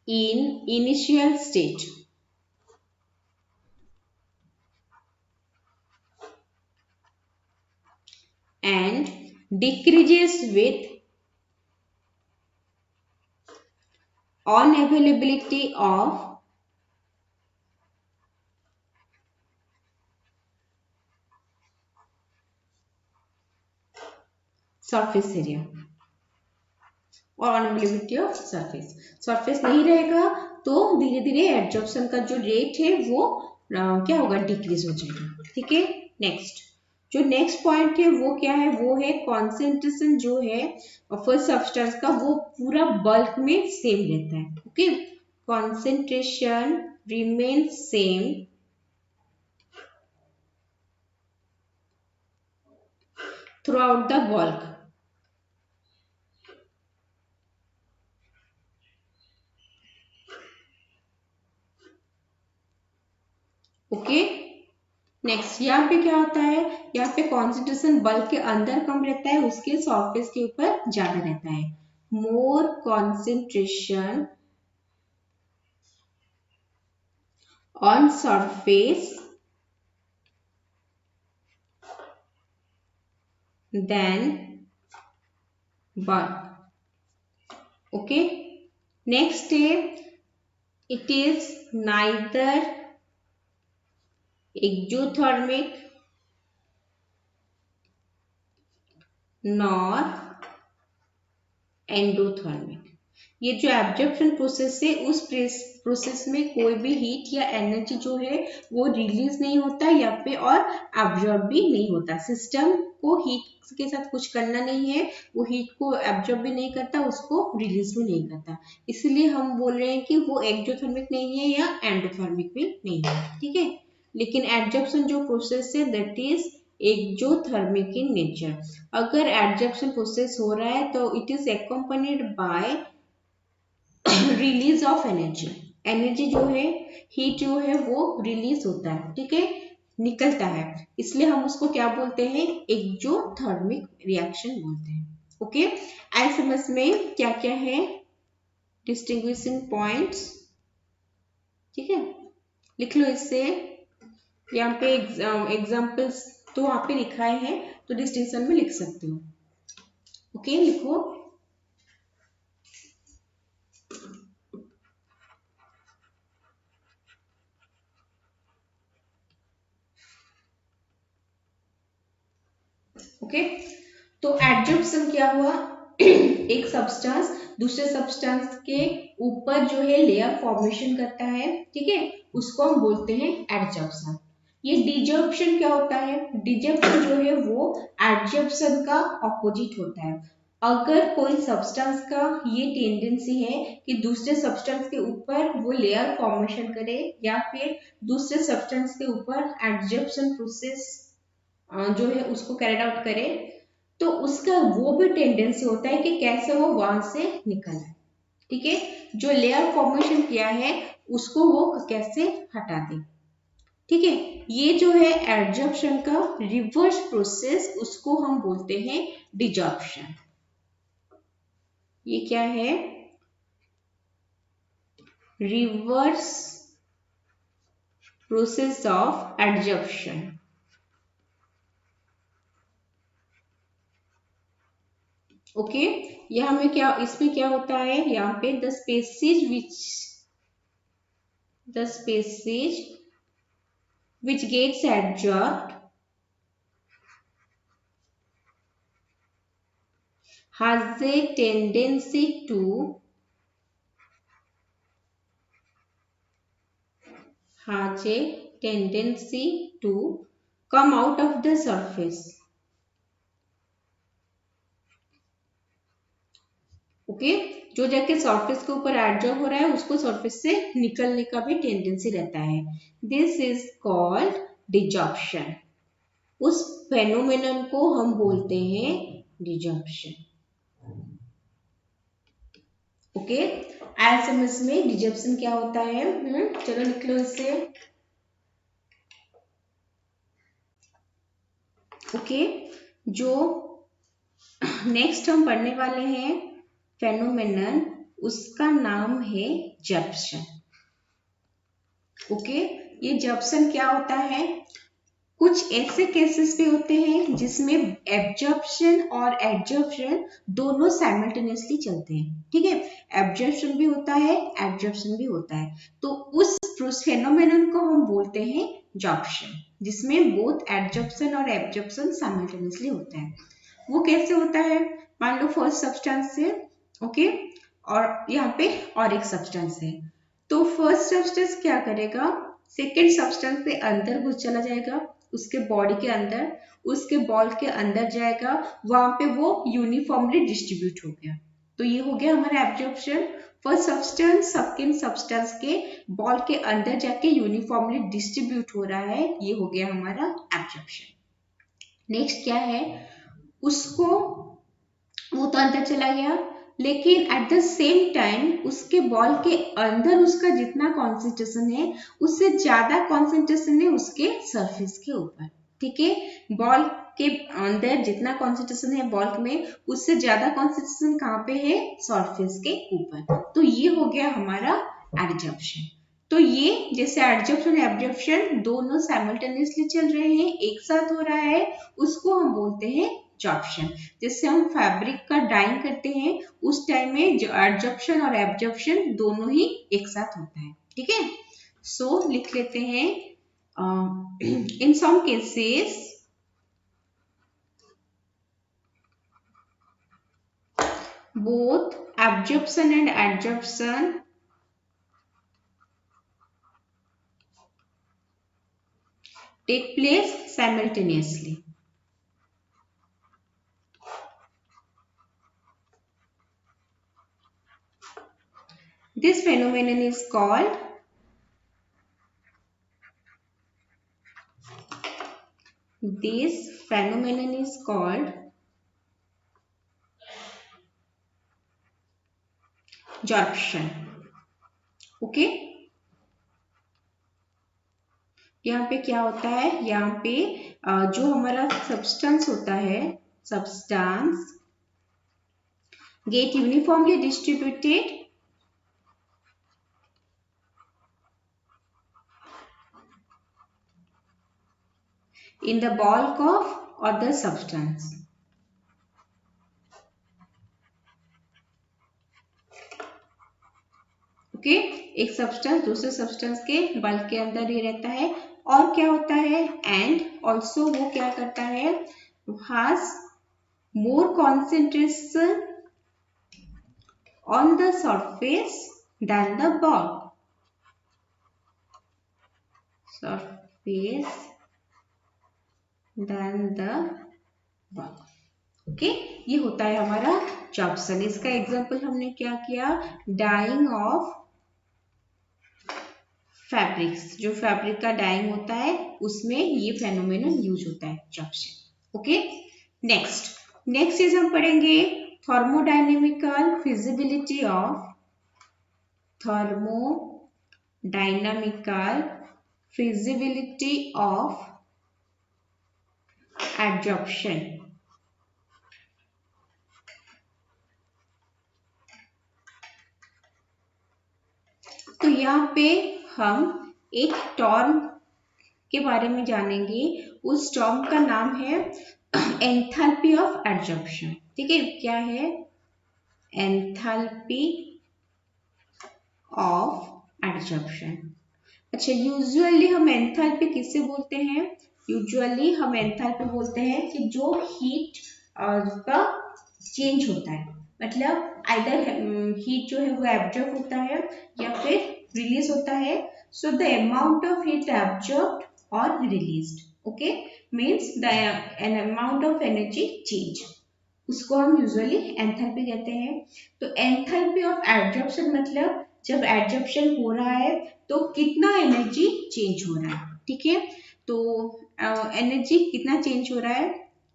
in initial stage and decreases with unavailability of surface area और अनअवेलेबिलिटी ऑफ सरफेस। सरफेस नहीं रहेगा तो धीरे धीरे एब्जॉर्प्शन का जो रेट है वो क्या होगा, डिक्रीज हो जाएगा, ठीक है। नेक्स्ट, जो नेक्स्ट पॉइंट है वो क्या है, वो है कॉन्सेंट्रेशन जो है फर्स्ट सब्सटेंस का वो पूरा बल्क में सेम रहता है। Okay, concentration remains same throughout the bulk। Okay, next यहाँ पे क्या होता है, यहाँ पे कॉन्सेंट्रेशन बल्क के अंदर कम रहता है, उसके सरफेस के ऊपर ज्यादा रहता है। More concentration on surface than bulk. Okay, next है it is neither exothermic nor endothermic. ये जो एब्जॉर्प्शन प्रोसेस है उस प्रोसेस में कोई भी हीट या एनर्जी जो है वो रिलीज नहीं होता या फिर और एब्जॉर्ब भी नहीं होता। सिस्टम को हीट के साथ कुछ करना नहीं है, वो हीट को एब्जॉर्ब भी नहीं करता, उसको रिलीज भी नहीं करता, इसलिए हम बोल रहे हैं कि वो एक्सोथर्मिक नहीं है या एंडोथर्मिक भी नहीं है, ठीक है। लेकिन एब्जॉर्प्शन जो प्रोसेस है that is exothermic in nature. अगर एब्जॉर्प्शन प्रोसेस हो रहा है तो it is accompanied by release of energy. Energy जो है, हीट जो है वो रिलीज होता है, ठीक है, निकलता है, इसलिए हम उसको क्या बोलते हैं, एक्सोथर्मिक रिएक्शन बोलते हैं। ओके, आइसोमर्स में क्या क्या है, डिस्टिंग्विशिंग पॉइंट्स, ठीक है, लिख लो इससे। यहाँ पे एग्जाम्पल्स तो वहां पे लिखाए हैं तो डिस्टिंक्शन में लिख सकते हो। ओके, लिखो। ओके, तो एडजॉर्प्शन क्या हुआ, एक सब्सटेंस दूसरे सब्सटेंस के ऊपर जो है लेयर फॉर्मेशन करता है, ठीक है, उसको हम बोलते हैं एडजॉर्प्शन। ये डिजॉर्प्शन क्या होता है, डिजॉर्प्शन जो है वो एडजॉर्प्शन का ऑपोजिट होता है। अगर कोई सब्सटेंस का ये टेंडेंसी है कि दूसरे सब्सटेंस के ऊपर वो लेयर फॉर्मेशन करे या फिर दूसरे सब्सटेंस के ऊपर एडजॉर्प्शन प्रोसेस जो है उसको कैरिड आउट करे, तो उसका वो भी टेंडेंसी होता है कि कैसे वो वहां से निकल आए, ठीक है, जो लेयर फॉर्मेशन किया है उसको वो कैसे हटा दे, ठीक है। ये जो है एडजॉर्प्शन का रिवर्स प्रोसेस, उसको हम बोलते हैं डिजॉर्प्शन। ये क्या है, reverse process of adsorption. Okay, यहाँ में क्या, इसमें क्या होता है, यहाँ पे the species which gets adsorbed has a tendency to come out of the surface. Okay जो जाके सरफेस के ऊपर एडजॉर्ब हो रहा है उसको सरफेस से निकलने का भी टेंडेंसी रहता है. This is called desorption. उस फेनोमेनन को हम बोलते हैं डिजॉर्प्शन. ओके आया समझ में डिजॉर्प्शन क्या होता है? चलो लिख लो इसे. ओके जो नेक्स्ट हम पढ़ने वाले हैं फेनोमेनन उसका नाम है जॉर्प्शन. ओके ये जॉर्प्शन क्या होता है? कुछ ऐसे केसेस भी होते हैं जिसमें एब्जॉर्प्शन और एडजॉर्प्शन दोनों साइमल्टेनियसली चलते हैं. ठीक है एब्जॉर्प्शन भी होता है एडजॉर्प्शन भी होता है. तो उस फेनोमेनन को हम बोलते हैं जॉर्प्शन जिसमें बोथ एडजॉर्प्शन और एब्जॉर्प्शन साइमल्टेनियसली होता है. वो कैसे होता है? मान लो फर्स्ट सब्सटेंस है ओके और यहाँ पे और एक सब्सटेंस है. तो फर्स्ट सब्सटेंस क्या करेगा? सेकेंड सब्सटेंस के अंदर घुस चला जाएगा उसके बॉडी के अंदर, उसके बॉल के अंदर जाएगा, वहां पे वो यूनिफॉर्मली डिस्ट्रीब्यूट हो गया. तो ये हो गया हमारा absorption. First substance second substance के बॉल के अंदर जाके यूनिफॉर्मली डिस्ट्रीब्यूट हो रहा है, ये हो गया हमारा एब्जॉर्प्शन. नेक्स्ट क्या है? उसको वो तो अंदर चला गया लेकिन एट द सेम टाइम उसके बॉल के अंदर उसका जितना कॉन्सेंट्रेशन है उससे ज्यादा कॉन्सेंट्रेशन है उसके सरफेस के ऊपर. ठीक है बॉल के अंदर जितना कॉन्सेंट्रेशन है बॉल में उससे ज्यादा कॉन्सेंट्रेशन कहाँ पे है? सरफेस के ऊपर. तो ये हो गया हमारा एडजॉर्प्शन. तो ये जैसे एडजॉर्प्शन एब्जॉर्प्शन दोनों साइमल्टेनियसली चल रहे हैं, एक साथ हो रहा है, उसको हम बोलते हैं जॉर्प्शन. जैसे हम फैब्रिक का डाइंग करते हैं उस टाइम में एडजॉर्प्शन और एब्जॉर्प्शन दोनों ही एक साथ होता है. ठीक है सो लिख लेते हैं in some cases both absorption and adsorption take place simultaneously. This phenomenon is called sorption. Okay यहाँ पे क्या होता है? यहाँ पे जो हमारा सब्सटेंस होता है substance get uniformly distributed in the bulk of other substance. Okay एक सब्सटेंस दूसरे सब्सटेंस के बल्क के अंदर ही रहता है. और क्या होता है? एंड ऑल्सो वो क्या करता है? Has more concentration on the surface than the bulk. Surface than the bulk. Okay ये होता है हमारा जॉर्प्शन. इसका एग्जांपल हमने क्या किया? Dyeing of fabrics. जो फैब्रिक का डाइंग होता है उसमें ये फेनोमेनन यूज होता है जॉर्प्शन. ओके नेक्स्ट चीज हम पढ़ेंगे थर्मोडायनेमिकल फिजिबिलिटी ऑफ एडजॉर्प्शन. तो यहाँ पे हम एक टर्म के बारे में जानेंगे. उस टर्म का नाम है एंथैल्पी ऑफ एडजॉर्प्शन. ठीक है क्या है? Enthalpy of adsorption. अच्छा यूजुअली हम एंथैल्पी किससे बोलते हैं? यूजुअली हम एंथैल्पी बोलते हैं कि जो हीट का चेंज होता है, मतलब आइदर हीट जो है वो एब्जॉर्ब होता है या फिर रिलीज होता है. So the amount of heat absorb और released, okay, means the an amount of energy change, उसको हम यूजुअली एंथैल्पी कहते हैं. तो एंथैल्पी ऑफ एब्जॉर्प्शन मतलब जब एब्जॉर्प्शन हो रहा है तो कितना एनर्जी चेंज हो रहा है. ठीक है, तो एनर्जी कितना चेंज हो रहा है,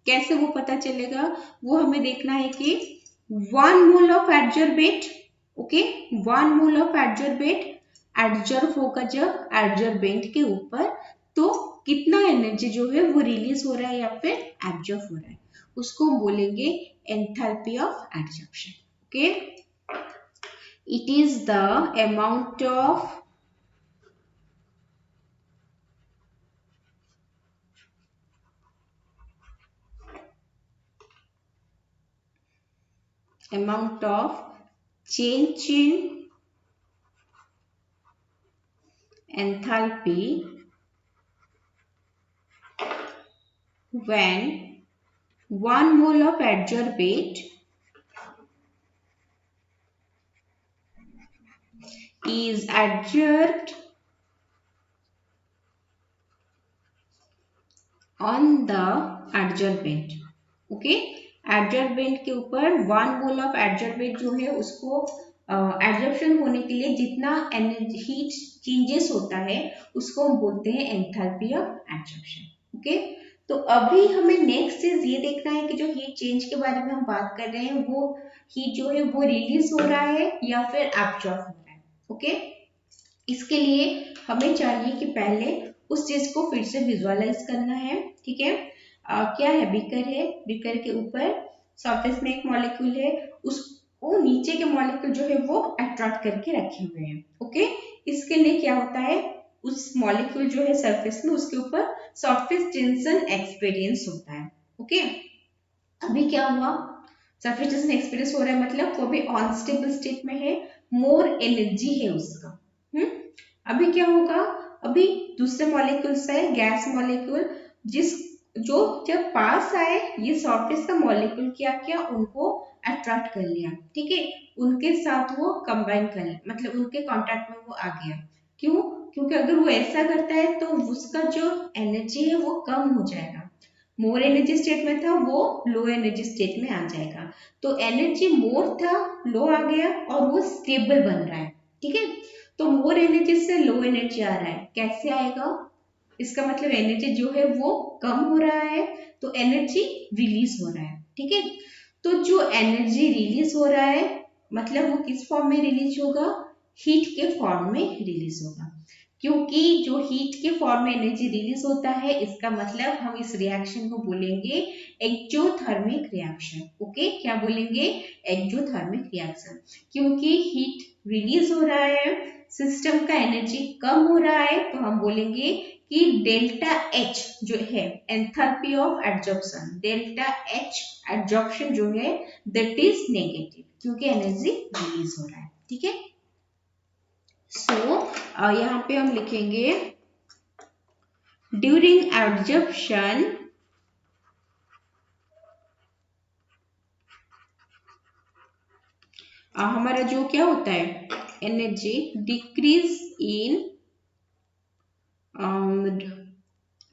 कैसे वो पता चलेगा, वो हमें देखना है कि 1 mole of adsorbate, okay, 1 mole of adsorbate adsorb होगा जब एडजॉर्बेंट के ऊपर, तो कितना एनर्जी जो है वो रिलीज हो रहा है या फिर एब्जॉर्ब हो रहा है, उसको बोलेंगे enthalpy of adsorption. Okay, it is the amount of change in enthalpy when 1 mole of adsorbate is adsorbed on the adsorbent. Okay, adsorbent के ऊपर 1 मोल ऑफ एडजॉर्बेंट जो है उसको एडजॉर्प्शन होने के लिए जितना एनर्जी हीट चेंजेस होता है उसको हम बोलते हैं एंथैल्पी ऑफ एडजॉर्प्शन. ओके, तो अभी हमें नेक्स्ट चीज ये देखना है कि जो हीट चेंज के बारे में हम बात कर रहे हैं वो हीट जो है वो रिलीज हो रहा है या फिर एब्जॉर्ब हो रहा है. ओके, इसके लिए हमें चाहिए कि पहले उस चीज को फिर से विजुअलाइज करना है. ठीक है, क्या है, बीकर है, बीकर के ऊपर सरफेस में एक मॉलिक्यूल है, उसको नीचे के मॉलिक्यूल जो है वो अट्रैक्ट करके रखे हुए हैं. ओके, इसके लिए क्या होता है, उस मॉलिक्यूल जो है सरफेस में उसके ऊपर सरफेस टेंशन एक्सपीरियंस होता है. ओके, अभी क्या हुआ, सरफेस टेंशन एक्सपीरियंस हो रहा है मतलब वो भी अनस्टेबल स्टेट में है, मोर एनर्जी है उसका. अभी क्या होगा, अभी दूसरे मॉलिक्यूल्स है, गैस मॉलिक्यूल, जिस जो जब पास आए ये सरफेस का मॉलिक्यूल क्या किया, उनको अट्रैक्ट कर लिया. ठीक है, उनके साथ वो कंबाइन कर लिया, मतलब उनके कांटेक्ट में वो आ गया. क्यों, क्योंकि अगर वो ऐसा करता है तो उसका जो एनर्जी है वो कम हो जाएगा, मोर एनर्जी स्टेट में था वो लो एनर्जी स्टेट में आ जाएगा. तो एनर्जी मोर था, लो आ गया और वो स्टेबल बन रहा है. ठीक है, तो मोर एनर्जी से लो एनर्जी आ रहा है, कैसे आएगा, इसका मतलब एनर्जी जो है वो कम हो रहा है तो एनर्जी रिलीज हो रहा है. ठीक है, तो जो एनर्जी रिलीज हो रहा है मतलब वो किस फॉर्म में रिलीज होगा, हीट के फॉर्म में रिलीज होगा. क्योंकि जो हीट के फॉर्म में एनर्जी रिलीज होता है इसका मतलब हम इस रिएक्शन को बोलेंगे एक्सोथर्मिक रिएक्शन. ओके, क्या बोलेंगे, एक्सोथर्मिक रिएक्शन, क्योंकि हीट रिलीज हो रहा है, सिस्टम का एनर्जी कम हो रहा है, तो हम बोलेंगे कि डेल्टा एच जो है enthalpy of adsorption, delta H adsorption जो है दैट इज नेगेटिव, क्योंकि एनर्जी रिलीज हो रहा है. ठीक है, सो यहाँ पे हम लिखेंगे ड्यूरिंग एडजॉर्प्शन हमारा जो क्या होता है, energy decrease in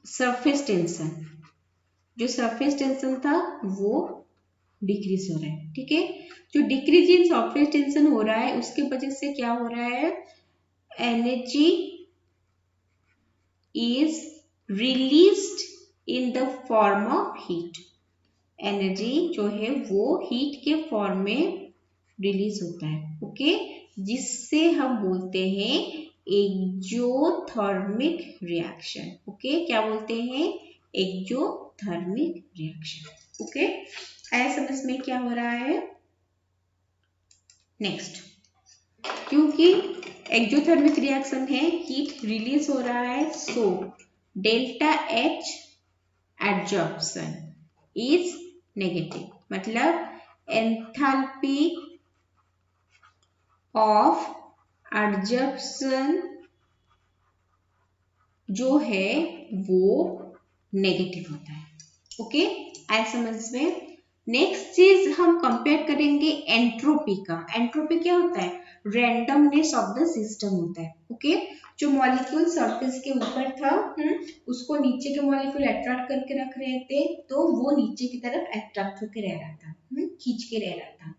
surface tension, जो सरफेस टेंशन था वो डिक्रीज हो रहा है. ठीक है, जो डिक्रीज इन सरफेस टेंशन हो रहा है उसके वजह से क्या हो रहा है, energy is released in the form of heat, energy जो है वो हीट के फॉर्म में रिलीज होता है. ओके, जिससे हम बोलते हैं एक्सोथर्मिक रिएक्शन. ओके, क्या बोलते हैं, एक्सोथर्मिक रिएक्शन. ओके, आया समझ में क्या हो रहा है. नेक्स्ट, क्योंकि एक्सोथर्मिक रिएक्शन है, हीट रिलीज हो रहा है, so delta H adsorption is negative, मतलब एंथैल्पी ऑफ एडजॉर्प्शन जो है वो नेगेटिव होता है. ओके, आया समझ में. नेक्स्ट चीज हम कंपेयर करेंगे एंट्रोपी का। एंट्रोपी क्या होता है? रैंडमनेस ऑफ द सिस्टम होता है। ओके, जो मॉलिक्यूल सरफेस के ऊपर था उसको नीचे के मॉलिक्यूल अट्रैक्ट करके रख रहे थे, तो वो नीचे की तरफ अट्रैक्ट होकर रह रहा था, खींच के रह रहा था।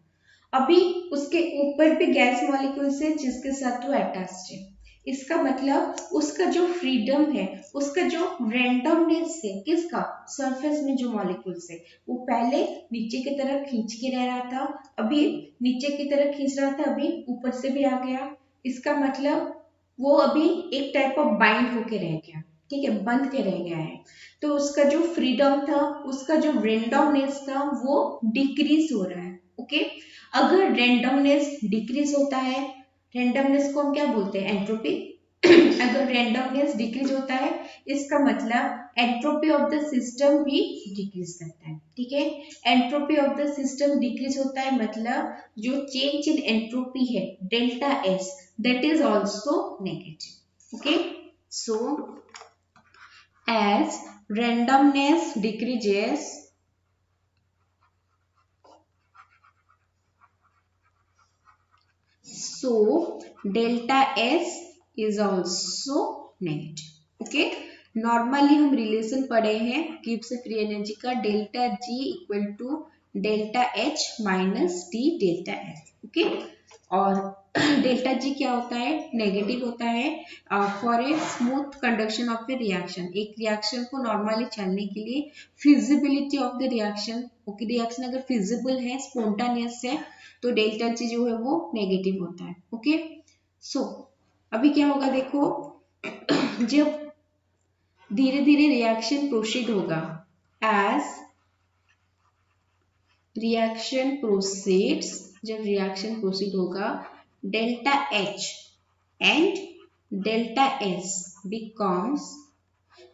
अभी उसके ऊपर भी गैस मॉलिक्यूल्स है जिसके साथ वो अटैच्ड है। इसका मतलब उसका जो फ्रीडम है, उसका जो रैंडमनेस है, किसका? सरफेस में जो मॉलिक्यूल्स है, वो पहले नीचे की तरफ खींच के रह रहा था, अभी नीचे की तरफ खींच रहा था, अभी ऊपर से भी आ गया। इसका मतलब वो अभी एक टाइप ऑफ बाइंड होके रह गया, ठीक है, बंध के रह गया है। तो उसका जो फ्रीडम था, उसका जो रैंडमनेस था, वो डिक्रीज हो रहा है। ओके, अगर रैंडमनेस डिक्रीज होता है, रैंडमनेस को हम क्या बोलते हैं? एंट्रोपी। अगर रैंडमनेस डिक्रीज होता है, इसका मतलब एंट्रोपी ऑफ द सिस्टम भी डिक्रीज करता है, ठीक है। Entropy of the system decrease होता है मतलब जो चेंज इन एंट्रोपी है, delta S, that is also negative. Okay, so as randomness decreases, so delta s is also negative. Okay, normally हम रिलेशन पढ़े हैं गिब्स फ्री एनर्जी का, delta G equal to delta H minus T delta S. Okay, और delta G क्या होता है? Negative होता है for a smooth conduction of A reaction. एक रिएक्शन को नॉर्मली चलने के लिए feasibility of the reaction, okay, reaction अगर फिजिबल है, स्पॉन्टानियस है, तो डेल्टा जी जो है वो नेगेटिव होता है। ओके, सो अभी क्या होगा देखो, जब धीरे धीरे रिएक्शन प्रोसीड होगा, एज रिएक्शन प्रोसीड्स, जब रिएक्शन प्रोसीड होगा, delta H and delta S becomes,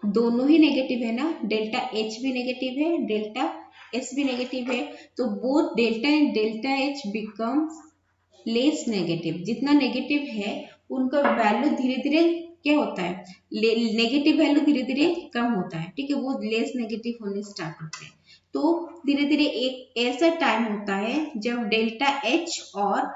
दोनों ही नेगेटिव है ना, डेल्टा एच भी नेगेटिव है, डेल्टा एस भी नेगेटिव है, तो both delta and delta H becomes less negative. जितना नेगेटिव है उनका वैल्यू धीरे धीरे क्या होता है? नेगेटिव वैल्यू धीरे धीरे कम होता है, ठीक है, वो लेस नेगेटिव होने स्टार्ट होते हैं। तो धीरे धीरे एक ऐसा टाइम होता है जब डेल्टा एच और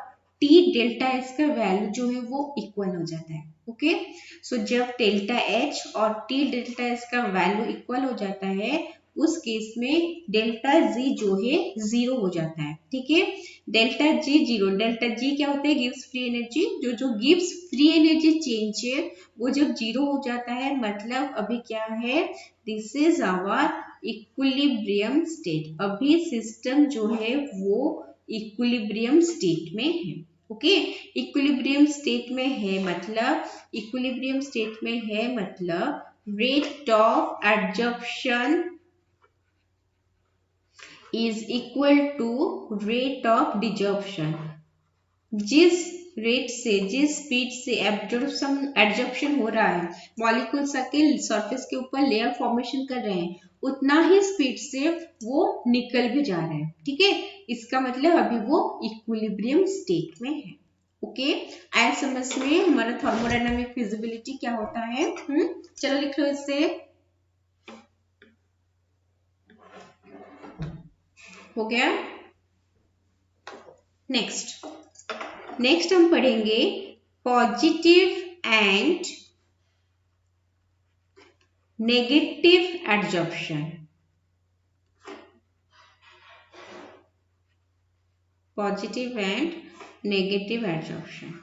टी डेल्टा एस का वैल्यू जो है वो इक्वल हो जाता है। ओके, सो जब डेल्टा एच और टी डेल्टा एस का वैल्यू इक्वल हो जाता है, उस केस में डेल्टा जी जो है जीरो हो जाता है, ठीक है। Delta G zero, delta G क्या होता है? Gives free energy. जो गिव्स फ्री एनर्जी चेंज है वो जब जीरो हो जाता है, मतलब अभी क्या है? This is our equilibrium state. अभी सिस्टम जो है वो इक्विलिब्रियम स्टेट में है। ओके, इक्विलिब्रियम स्टेट में है मतलब, इक्विलिब्रियम स्टेट में है मतलब rate of adsorption is equal to rate of desorption। जिस रेट से, जिस स्पीड से एब्जॉर्प्शन हो रहा है, मॉलिक्यूल्स के सरफेस के ऊपर लेयर फॉर्मेशन कर रहे हैं, उतना ही स्पीड से वो निकल भी जा रहे हैं, ठीक है। इसका मतलब अभी वो इक्विलिब्रियम स्टेट में है। ओके, आया समझ में हमारा थर्मोडायनामिक फिजिबिलिटी क्या होता है? चलो लिख लो इससे। हो गया। नेक्स्ट हम पढ़ेंगे positive and negative adsorption. Positive and negative adsorption.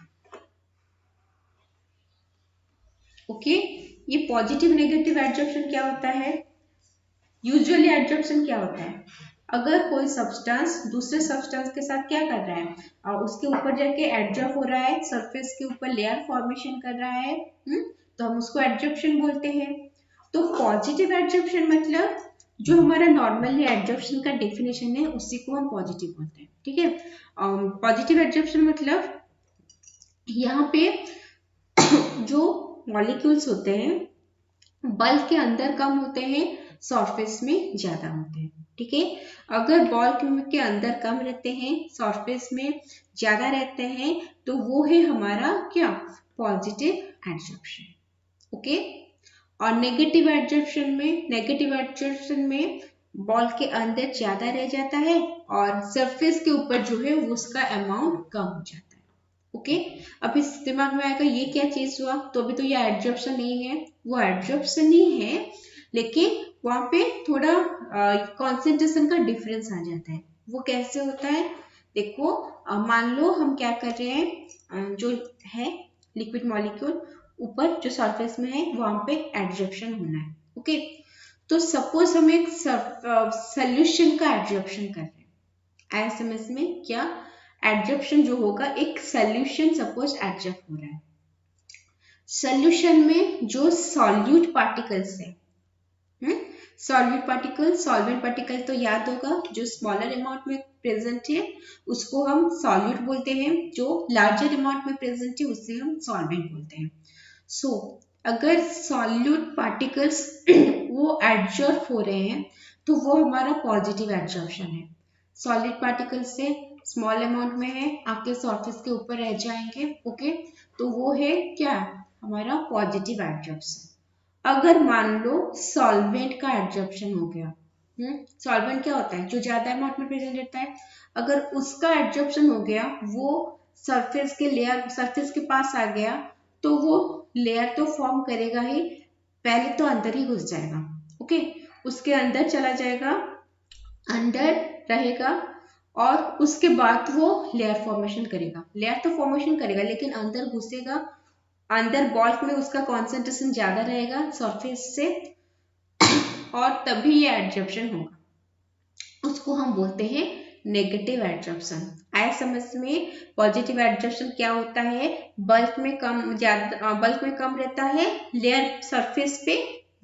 Okay, ये पॉजिटिव नेगेटिव एडजॉर्प्शन क्या होता है? यूजुअली एडजॉर्प्शन क्या होता है? अगर कोई सब्सटेंस दूसरे सब्सटेंस के साथ क्या कर रहा है, और उसके ऊपर जाके एडजॉर्ब हो रहा है, सरफेस के ऊपर लेयर फॉर्मेशन कर रहा है, तो हम उसको एडजॉर्प्शन बोलते हैं। तो पॉजिटिव एडजॉर्प्शन मतलब जो हमारा नॉर्मली एडजॉर्प्शन का डेफिनेशन है उसी को हम पॉजिटिव बोलते हैं, ठीक है। पॉजिटिव एडजॉर्प्शन मतलब यहाँ पे जो मॉलिक्यूल्स होते हैं बल्क के अंदर कम होते हैं, सरफेस में ज्यादा होते हैं, ठीक है। अगर बल्क के अंदर कम रहते हैं, सरफेस में ज्यादा रहते हैं, तो वो है हमारा क्या? Positive adsorption. ओके, और नेगेटिव एडजॉर्प्शन में बॉल के अंदर ज्यादा रह जाता है और सरफेस के ऊपर जो है वो उसका अमाउंट कम हो जाता है। ओके, अब इस दिमाग में आएगा ये क्या चीज हुआ, तो अभी तो ये एडजॉर्प्शन नहीं है, वो एडजॉर्प्शन ही है, लेकिन वहां पे थोड़ा कॉन्सेंट्रेशन का डिफरेंस आ जाता है। वो कैसे होता है, देखो मान लो हम क्या कर रहे हैं, जो है लिक्विड मॉलिक्यूल ऊपर जो सरफेस में है वहां पे एडजॉर्प्शन होना है। ओके, तो सपोज हम एक सोल्यूशन का एडजॉर्प्शन कर रहे हैं, आईएसएमएस में क्या एडजॉर्प्शन जो होगा, एक सोल्यूशन सपोज एडजॉर्ब हो रहा है, सोल्यूशन में जो सॉल्यूट पार्टिकल्स है, सॉल्यूट पार्टिकल, सॉल्वेंट पार्टिकल तो याद होगा, जो स्मॉलर अमाउंट में प्रेजेंट है उसको हम सॉल्यूट बोलते हैं, जो लार्जर अमाउंट में प्रेजेंट है उससे हम सॉल्वेंट बोलते हैं। सो अगर सॉल्यूट पार्टिकल्स वो एडजॉर्ब हो रहे हैं तो वो हमारा पॉजिटिव एडजॉर्प्शन है। सॉलिड पार्टिकल से स्मॉल अमाउंट में है, आपके सरफेस के ऊपर रह जाएंगे। ओके, तो वो है क्या, हमारा पॉजिटिव एडजॉर्प्शन। अगर मान लो सॉल्वेंट का एडजॉर्प्शन हो गया, सॉल्वेंट क्या होता है, जो ज्यादा अमाउंट में प्रेजेंट रहता है, अगर उसका एडजॉर्प्शन हो गया, वो सरफेस के लेयर, सरफेस के पास आ गया, तो वो लेयर तो फॉर्म करेगा ही, पहले तो अंदर ही घुस जाएगा। ओके, उसके अंदर चला जाएगा, अंदर रहेगा और उसके बाद वो लेयर फॉर्मेशन करेगा। लेयर तो फॉर्मेशन करेगा लेकिन अंदर घुसेगा, अंदर बॉल्क में उसका कॉन्सेंट्रेशन ज्यादा रहेगा सरफेस से, और तभी ये एडजॉर्प्शन होगा। उसको हम बोलते हैं नेगेटिव एडजॉर्प्शन। आए समझ में, पॉजिटिव एडजॉर्प्शन क्या होता है, बल्क में कम, ज्यादा बल्क में कम रहता है, लेयर सरफेस पे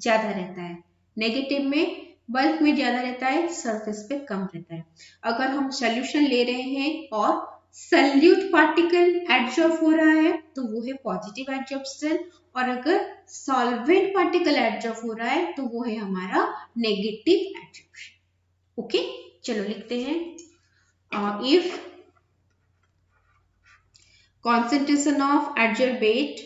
ज्यादा रहता है। नेगेटिव में बल्क में ज्यादा रहता है, सरफेस पे कम रहता है। अगर हम सोल्यूशन ले रहे हैं और सल्यूट पार्टिकल एडजॉर्ब हो रहा है तो वो है पॉजिटिव एडजॉर्प्शन, और अगर सॉल्वेंट पार्टिकल एडजॉर्ब हो रहा है तो वो है हमारा नेगेटिव एडजॉर्प्शन। ओके, चलो लिखते हैं, if concentration of adsorbate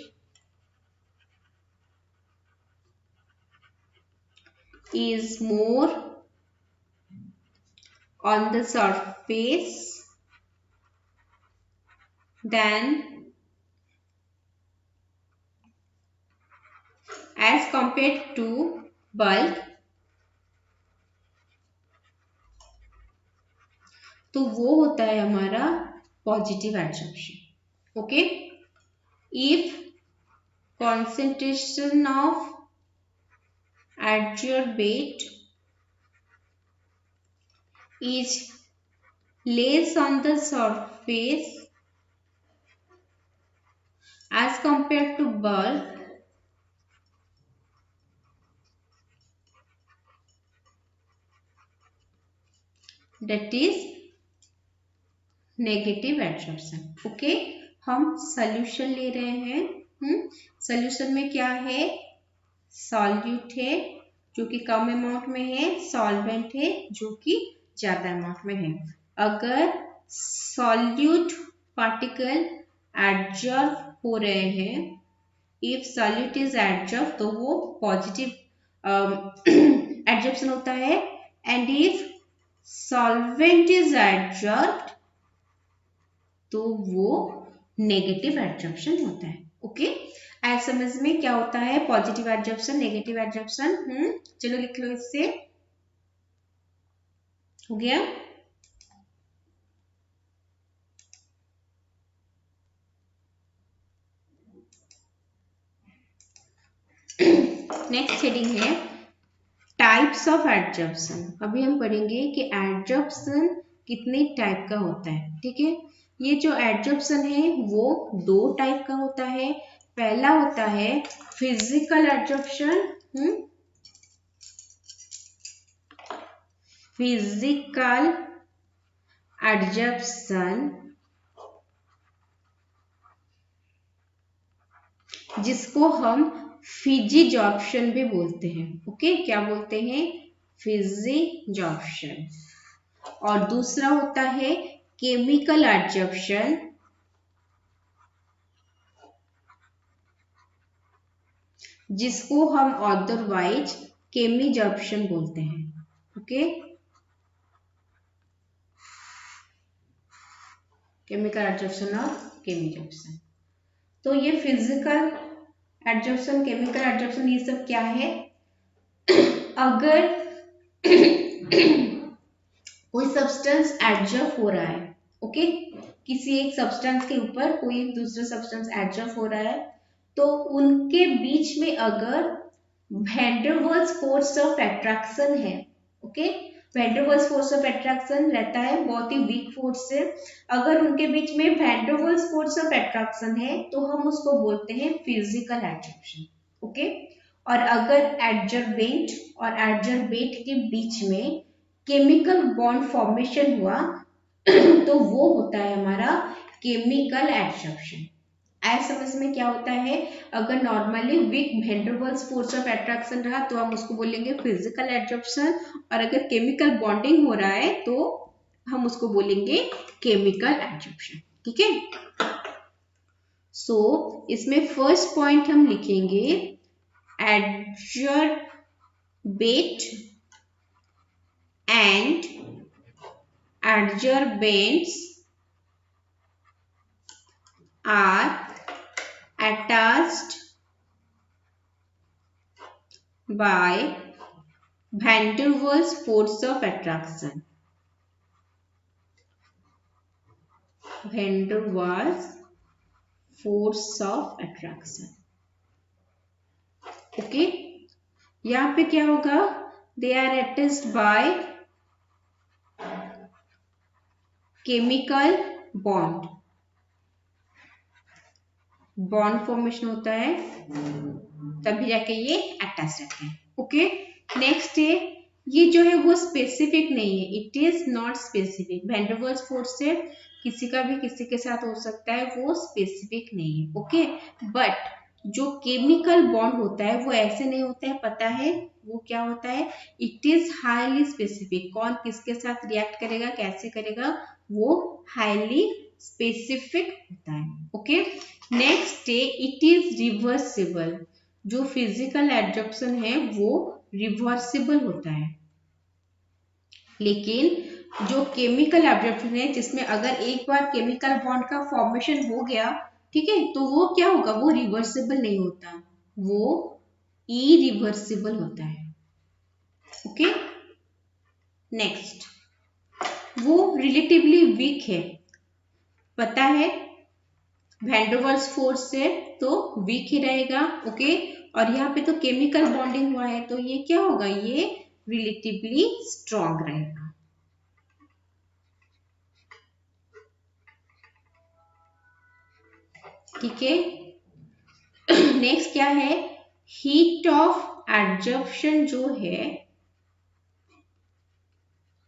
is more on the surface than as compared to bulk, तो वो होता है हमारा positive adsorption. Okay, if concentration of adsorbate is less on the surface as compared to bulk, that is negative adsorption. Okay, हम solution ले रहे हैं, solution में क्या है, सॉल्यूट है जो कि कम अमाउंट में है, सॉल्वेंट है जो कि ज्यादा अमाउंट में है। अगर सॉल्यूट पार्टिकल एडजॉर्ब हो रहे हैं, इफ सॉल्यूट इज एडजॉर्ब तो वो पॉजिटिव एडजॉर्प्शन होता है, एंड इफ सॉल्वेंट इज एडजॉर्ब्ड तो वो नेगेटिव एडजॉर्प्शन होता है। ओके, ऐसे समझ में क्या होता है पॉजिटिव एडजॉर्प्शन, नेगेटिव एडजॉर्प्शन। चलो लिख लो, इससे हो गया। नेक्स्ट हेडिंग है टाइप्स ऑफ एडजॉर्प्शन। अभी हम पढ़ेंगे कि एडजॉर्प्शन कितने टाइप का होता है। ठीक है, ये जो एडजॉर्प्शन है वो दो टाइप का होता है। पहला होता है फिजिकल एडजॉर्प्शन, फिजिकल एडजॉर्प्शन जिसको हम फिजिजॉर्प्शन भी बोलते हैं। ओके, क्या बोलते हैं, फिजिजॉर्प्शन। और दूसरा होता है केमिकल एडजॉर्प्शन, जिसको हम अदरवाइज केमिजॉर्प्शन बोलते हैं। ओके, केमिकल एडजॉर्प्शन और केमिजॉर्प्शन। तो ये फिजिकल एडजॉर्प्शन, केमिकल एडजॉर्प्शन, ये सब क्या है? अगर कोई सब्सटेंस एडजॉर्ब हो रहा है, ओके, किसी एक सब्सटेंस के ऊपर कोई एक दूसरा सब्सटेंस एडजॉर्ब हो रहा है, तो उनके बीच में अगर van der Waals force of attraction है, okay, van der Waals force of attraction रहता है बहुत ही वीक फोर्स से, अगर उनके बीच में van der Waals force of attraction है तो हम उसको बोलते हैं फिजिकल एडजॉर्प्शन, ओके। और अगर एडजॉर्बेंट और एडजॉर्बेट के बीच में केमिकल बॉन्ड फॉर्मेशन हुआ तो वो होता है हमारा केमिकल एडजॉर्प्शन। आया समझ में क्या होता है? अगर normally weak van der Waals force of attraction रहा तो हम उसको बोलेंगे फिजिकल एडजॉर्प्शन, और अगर केमिकल बॉन्डिंग हो रहा है तो हम उसको बोलेंगे केमिकल एडजॉर्प्शन, ठीक है। सो इसमें फर्स्ट पॉइंट हम लिखेंगे adsorbate and adsorbents are attached by van der Waals force of attraction. Van der Waals force of attraction. Okay, यहाँ पे क्या होगा? They are attached by chemical bond, bond formation होता है तभी जाके ये अटैच रहते हैं, ओके। नेक्स्ट है, ये जो है वो स्पेसिफिक नहीं है, it is not specific. Van der Waals force से किसी का भी किसी के साथ हो सकता है, वो स्पेसिफिक नहीं है, ओके। बट जो केमिकल बॉन्ड होता है वो ऐसे नहीं होता है, पता है वो क्या होता है? It is highly specific. कौन किसके साथ रिएक्ट करेगा, कैसे करेगा, वो हाईली स्पेसिफिक होता है, ओके। नेक्स्ट है, इट इज रिवर्सिबल। जो फिजिकल एडजॉर्प्शन है वो रिवर्सिबल होता है, लेकिन जो केमिकल एब्जॉर्प्शन है जिसमें अगर एक बार केमिकल बॉन्ड का फॉर्मेशन हो गया, ठीक है, तो वो क्या होगा? वो रिवर्सिबल नहीं होता, वो इरिवर्सिबल होता है, ओके। नेक्स्ट, वो रिलेटिवली वीक है, पता है वैन डेर वाल्स फोर्स से तो वीक ही रहेगा, ओके। और यहाँ पे तो केमिकल बॉन्डिंग हुआ है तो ये क्या होगा? ये रिलेटिवली स्ट्रॉन्ग रहेगा, ठीक है। नेक्स्ट क्या है? हीट ऑफ एडजॉर्प्शन जो है,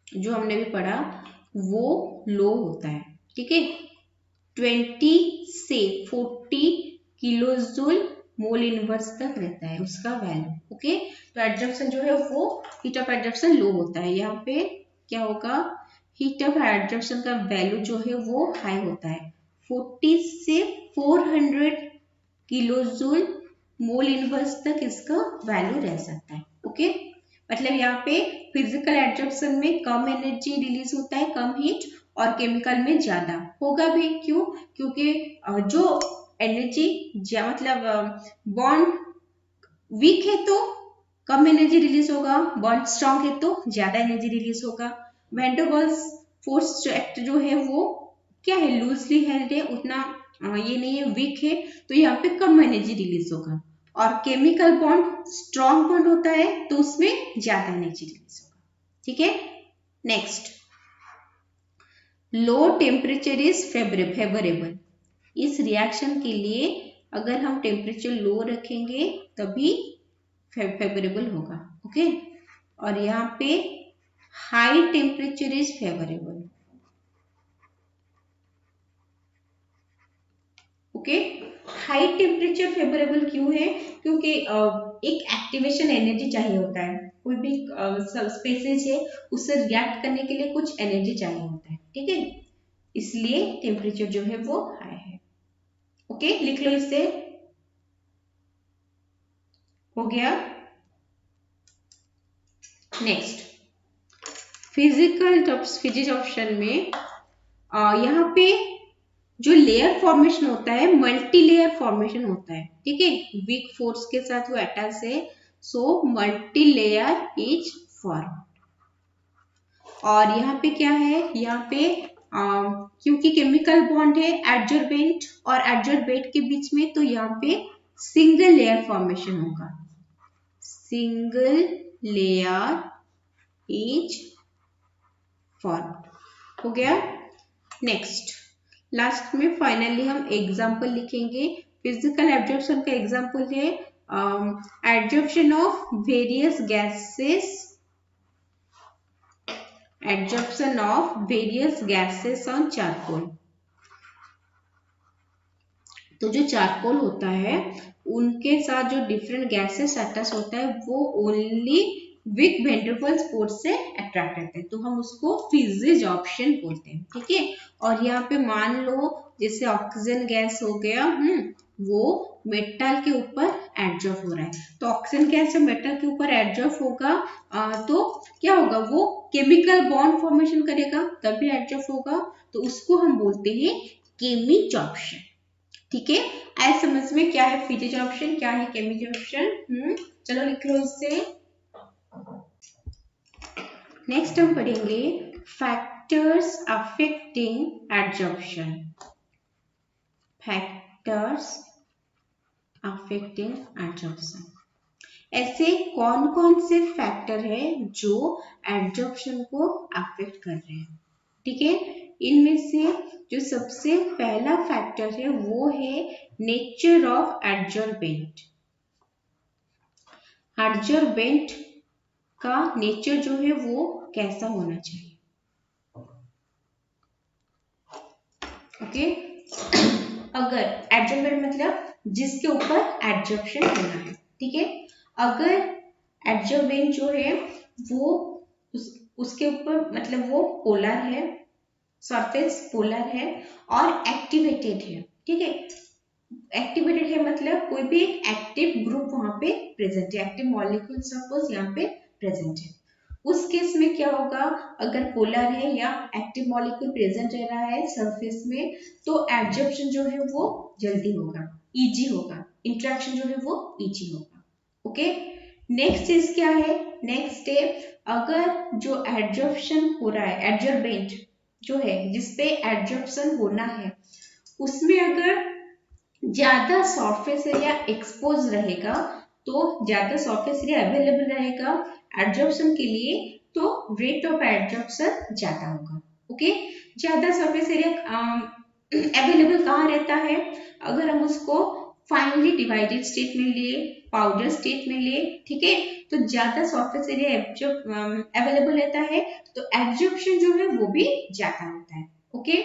जो हमने भी पढ़ा, वो लो होता है, ठीक है। 20 से 40 किलो जूल मोल इनवर्स तक रहता है उसका वैल्यू, ओके। तो एडजॉर्प्शन जो है वो, हीट ऑफ एडजॉर्प्शन लो होता है। यहाँ पे क्या होगा? हीट ऑफ एडजॉर्प्शन का वैल्यू जो है वो हाई होता है, 40 से 400 किलो जूल मोल इनवर्स तक इसका वैल्यू रह सकता है, ओके। मतलब यहाँ पे फिजिकल एडजॉर्प्शन में कम एनर्जी रिलीज होता है, कम हीट, और केमिकल में ज्यादा होगा भी। क्यों? क्योंकि जो एनर्जी मतलब बॉन्ड वीक है तो कम एनर्जी रिलीज होगा, बॉन्ड स्ट्रॉन्ग है तो ज्यादा एनर्जी रिलीज होगा। Van der Waals force act जो है वो क्या है? लूजली हेल्ड है, उतना ये नहीं है, वीक है, तो यहाँ पे कम एनर्जी रिलीज होगा। और केमिकल बॉन्ड स्ट्रॉन्ग बॉन्ड होता है तो उसमें ज्यादा एनर्जी रिलीज होगा, ठीक है। Next, low temperature is favourable. इस रिएक्शन के लिए अगर हम टेम्परेचर लो रखेंगे तभी फेवरेबल होगा, ओके। और यहाँ पे high temperature is favourable, okay. High temperature favourable क्यों है? क्योंकि एक एक्टिवेशन एनर्जी चाहिए होता है, कोई भी स्पेसीज है उससे रिएक्ट करने के लिए कुछ एनर्जी चाहिए होता है, ठीक है, इसलिए टेम्परेचर जो है वो हाई है, ओके। लिख लो इसे, हो गया। नेक्स्ट, फिजिक्स ऑप्शन में यहाँ पे जो लेयर फॉर्मेशन होता है मल्टी लेयर फॉर्मेशन होता है, ठीक है, वीक फोर्स के साथ वो अटैच है, so multi layer is form. और यहाँ पे क्या है, यहाँ पे क्योंकि केमिकल बॉन्ड है एडजॉर्बेंट और एडजॉर्बेंट के बीच में, तो यहाँ पे सिंगल लेयर फॉर्मेशन होगा, सिंगल लेयर इज फॉर्म। हो गया। नेक्स्ट लास्ट में फाइनली हम एग्जाम्पल लिखेंगे। फिजिकल एब्जॉर्प्शन का एग्जाम्पल है absorption of various gases, absorption of various gases on charcoal. तो जो चारकोल होता है उनके साथ जो डिफरेंट गैसेस अटैच होता है वो only weak van der Waals force से अट्रैक्ट रहते हैं, तो हम उसको फिजिज ऑप्शन बोलते हैं, ठीक है। और यहाँ पे मान लो जैसे ऑक्सीजन गैस हो गया, वो मेटल के ऊपर एडजॉर्ब हो रहा है, तो ऑक्सीजन गैस जब मेटल के ऊपर एडजॉर्ब होगा तो क्या होगा, वो केमिकल बॉन्ड फॉर्मेशन करेगा तभी एडजॉर्ब होगा, तो उसको हम बोलते हैं केमिजॉर्प्शन, ठीक है। आए समझ में क्या है फिजिजॉर्प्शन, क्या है केमिजॉर्प्शन। चलो लिख लो इससे। नेक्स्ट हम पढ़ेंगे factors affecting adsorption, factors affecting adsorption. ऐसे कौन कौन से फैक्टर है जो एडजॉर्प्शन को अफेक्ट कर रहे हैं, ठीक है। इनमें से जो सबसे पहला फैक्टर है वो है नेचर ऑफ एडजॉर्बेंट। एडजॉर्बेंट का नेचर जो है वो कैसा होना चाहिए, ओके। अगर एडजॉर्बेंट मतलब जिसके ऊपर एडजॉर्प्शन होना है, ठीक है। अगर एडजॉर्बेंट जो है वो उसके ऊपर मतलब वो पोलर है, सरफेस पोलर है और एक्टिवेटेड है, ठीक है। एक्टिवेटेड है मतलब कोई भी एक एक्टिव ग्रुप वहां पे प्रेजेंट है, एक्टिव मॉलिक्यूल सपोज यहाँ पे प्रेजेंट है। उस केस में क्या होगा, अगर पोलर है या एक्टिव मॉलिक्यूल प्रेजेंट रह रहा है सरफेस में, तो एडजॉर्प्शन जो है वो जल्दी होगा, इजी होगा, इंटरेक्शन जो है वो इजी होगा, ओके। नेक्स्ट चीज क्या है, नेक्स्ट है अगर जो एडजॉर्प्शन हो रहा है, एडजॉर्बेंट जो है जिसपे एडजॉर्प्शन होना है, उसमें अगर ज्यादा सरफेस एरिया एक्सपोज रहेगा, तो ज्यादा सरफेस एरिया अवेलेबल रहेगा एडजॉर्प्शन के लिए, तो रेट ऑफ एडजॉर्प्शन ज्यादा होगा, ओके। ज्यादा सरफेस एरिया अवेलेबल कहाँ रहता है, अगर हम उसको फाइनली डिवाइडेड स्टेट में लिए, पाउडर स्टेट में लिए, ठीक है, तो ज्यादा सरफेस एरिया अवेलेबल रहता है, तो एब्जॉर्प्शन जो है वो भी ज्यादा होता है, ओके।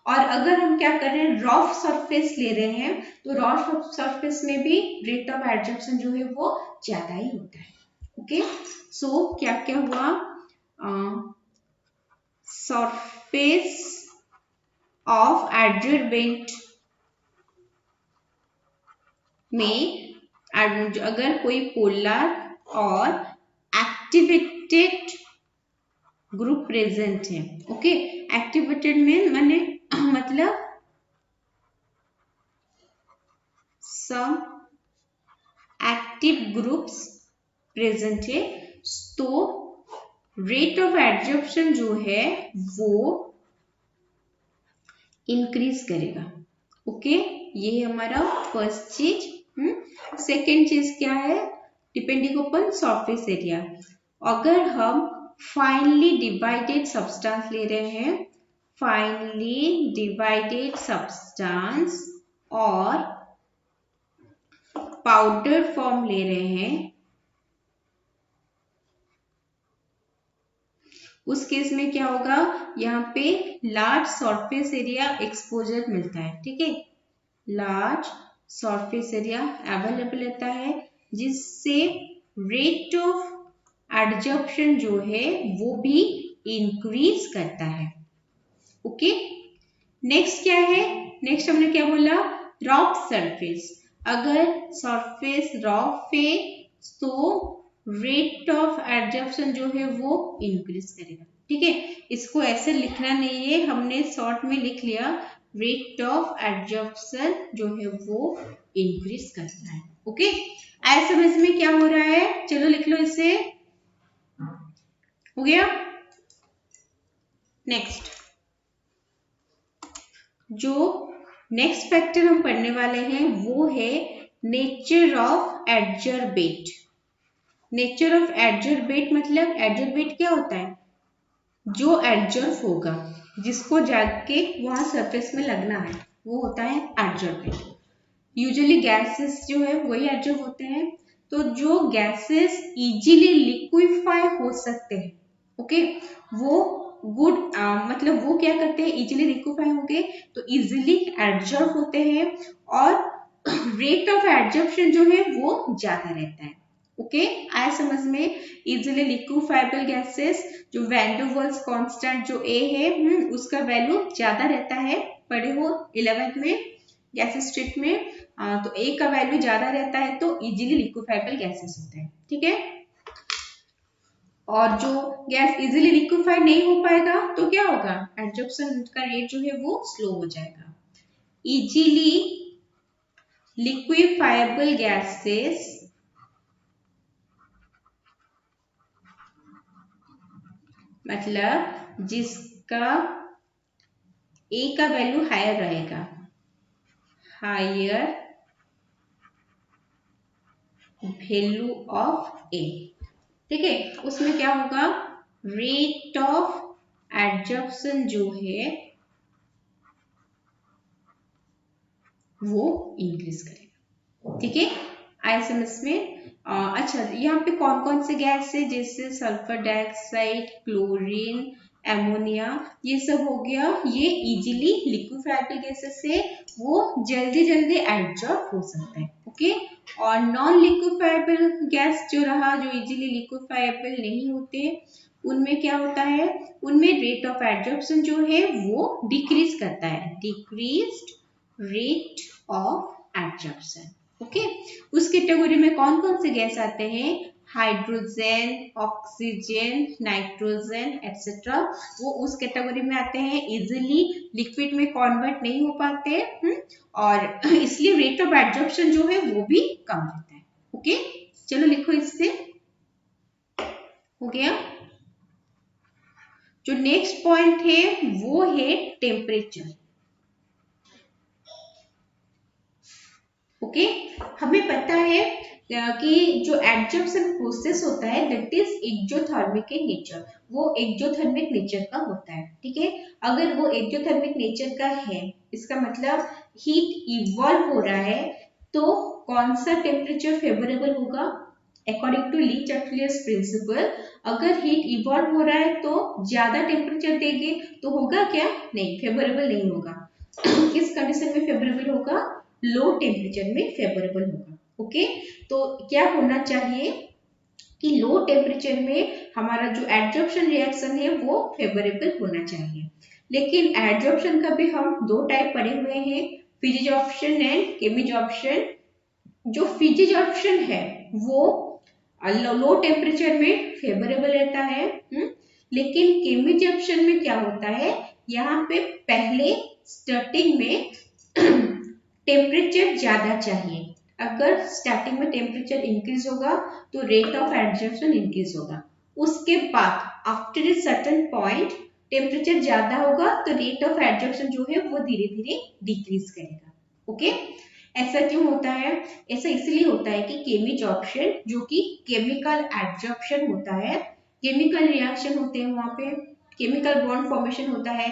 और अगर हम क्या कर रहे हैं, रफ सरफेस ले रहे हैं, तो रफ सरफेस में भी रेट ऑफ एब्जॉर्प्शन जो है वो ज्यादा ही होता है, ओके। सो क्या क्या हुआ, सरफेस ऑफ एडजॉर्बेंट में अगर कोई पोलर और एक्टिवेटेड ग्रुप प्रेजेंट है, ओके। एक्टिवेटेड में माने मतलब सम एक्टिव ग्रुप्स प्रेजेंट है, तो रेट ऑफ एब्जॉर्प्शन जो है वो इंक्रीज करेगा, ओके। ये हमारा फर्स्ट चीज। सेकेंड चीज क्या है, डिपेंडिंग अपॉन सरफेस एरिया। अगर हम फाइनली डिवाइडेड सब्सटेंस ले रहे हैं, फाइनली डिवाइडेड सब्सटेंस और पाउडर फॉर्म ले रहे हैं, उस केस में क्या होगा, यहाँ पे लार्ज सरफेस एरिया एक्सपोजर मिलता है, ठीक है। लार्ज सरफेस एरिया अवेलेबल रहता है, जिससे रेट ऑफ एडजॉर्प्शन जो है वो भी इंक्रीज करता है, ओके। नेक्स्ट क्या है, नेक्स्ट हमने क्या बोला, रफ सरफेस। अगर सरफेस रफ है तो रेट ऑफ एडजॉर्प्शन जो है वो इंक्रीज करेगा, ठीक है, इसको ऐसे लिखना नहीं है, हमने शॉर्ट में लिख लिया। रेट ऑफ एब्जॉर्प्शन जो है वो इंक्रीज करता है। ओके, आया समझ में क्या हो रहा है? चलो लिख लो इसे। हो गया। नेक्स्ट, जो नेक्स्ट फैक्टर हम पढ़ने वाले हैं वो है nature of adsorbate. Nature of adsorbate मतलब एडजर्बेट क्या होता है? जो एडजर्व होगा, जिसको जाके वहां सरफेस में लगना है, वो होता है एडजर्बेट। यूजुअली गैसेस जो है वही एडजर्व होते हैं। तो जो गैसेस इजीली लिक्विफाई हो सकते हैं, ओके, वो गुड मतलब वो क्या करते हैं, इजीली लिक्विफाई हो गए तो इजीली एडजर्व होते हैं, और रेट ऑफ एडजर्प्शन जो है वो ज्यादा रहता है। ओके, आया समझ में? इजीली लिक्विफाइबल गैसेस जो वैन डर वाल्स कांस्टेंट जो ए है, उसका वैल्यू ज्यादा रहता है। पढ़े हो 11th में गैसेस स्ट्रिप में। तो ए का वैल्यू ज्यादा रहता है तो इजीली लिक्विफाइबल गैसेस होते हैं। ठीक है, और जो गैस इजीली लिक्विफाइड नहीं हो पाएगा तो क्या होगा? एडजॉर्प्शन का रेट जो है वो स्लो हो जाएगा। इजीली लिक्विफाइबल गैसेस मतलब जिसका ए का वैल्यू हायर रहेगा, हायर वैल्यू ऑफ ए। ठीक है, उसमें क्या होगा? रेट ऑफ एडजॉर्प्शन जो है वो इंक्रीज करेगा। ठीक है, आया समझ में? अच्छा, यहाँ पे कौन कौन से गैस है? जैसे सल्फर डाइऑक्साइड, क्लोरीन, एमोनिया, ये सब हो गया। ये इजीली लिक्विफाइबल गैसेस है, वो जल्दी जल्दी एब्जॉर्ब हो सकता है। ओके, और नॉन लिक्विफाइबल गैस जो रहा, जो इजीली लिक्विफाइबल नहीं होते, उनमें क्या होता है? उनमें रेट ऑफ एब्जॉर्प्शन जो है वो डिक्रीज करता है, decreased rate of absorption. Okay, उस कैटेगरी में कौन कौन से गैस आते हैं? हाइड्रोजन, ऑक्सीजन, नाइट्रोजन एक्सेट्रा, वो उस कैटेगरी में आते हैं। इजिली लिक्विड में कन्वर्ट नहीं हो पाते, और इसलिए रेट ऑफ एब्जॉर्प्शन जो है वो भी कम रहता है। ओके, चलो लिखो इससे। हो गया। जो नेक्स्ट पॉइंट है वो है टेम्परेचर। ओके, हमें पता है कि जो एब्जॉर्प्शन प्रोसेस होता है that is exothermic in nature, वो एक्सोथर्मिक नेचर का होता है। ठीक है, अगर वो एक्सोथर्मिक नेचर का है, इसका मतलब हीट इवॉल्व हो रहा है, तो कौन सा टेम्परेचर फेवरेबल होगा? अकॉर्डिंग टू ली चार्टियर्स प्रिंसिपल, अगर हीट इवॉल्व हो रहा है तो ज्यादा टेम्परेचर देंगे तो होगा क्या? नहीं, फेवरेबल नहीं होगा। किस कंडीशन में फेवरेबल होगा? लो टेम्परेचर में फेवरेबल होगा। ओके, तो क्या होना चाहिए कि लो टेम्परेचर में हमारा जो एडजॉर्प्शन रिएक्शन है वो फेवरेबल होना चाहिए। लेकिन एडजॉर्प्शन का भी हम दो टाइप पढ़े हुए हैं, फिजिजॉर्प्शन एंड केमिजॉर्प्शन। जो फिजिजॉर्प्शन है वो लो टेम्परेचर में फेवरेबल रहता है, लेकिन केमिजॉर्प्शन में क्या होता है? यहाँ पे पहले स्टार्टिंग में टेम्परेचर ज्यादा चाहिए। अगर स्टार्टिंग में टेम्परेचर इंक्रीज होगा तो रेट ऑफ एडजॉर्प्शन इंक्रीज होगा। उसके बाद after a certain point temperature ज्यादा होगा तो रेट ऑफ एडजॉर्प्शन जो है वो धीरे धीरे डिक्रीज करेगा। ओके, ऐसा क्यों होता है? ऐसा इसलिए होता है कि केमिजॉर्प्शन जो कि केमिकल एडजॉर्प्शन होता है, केमिकल रिएक्शन होते हैं वहां पे, केमिकल बॉन्ड फॉर्मेशन होता है।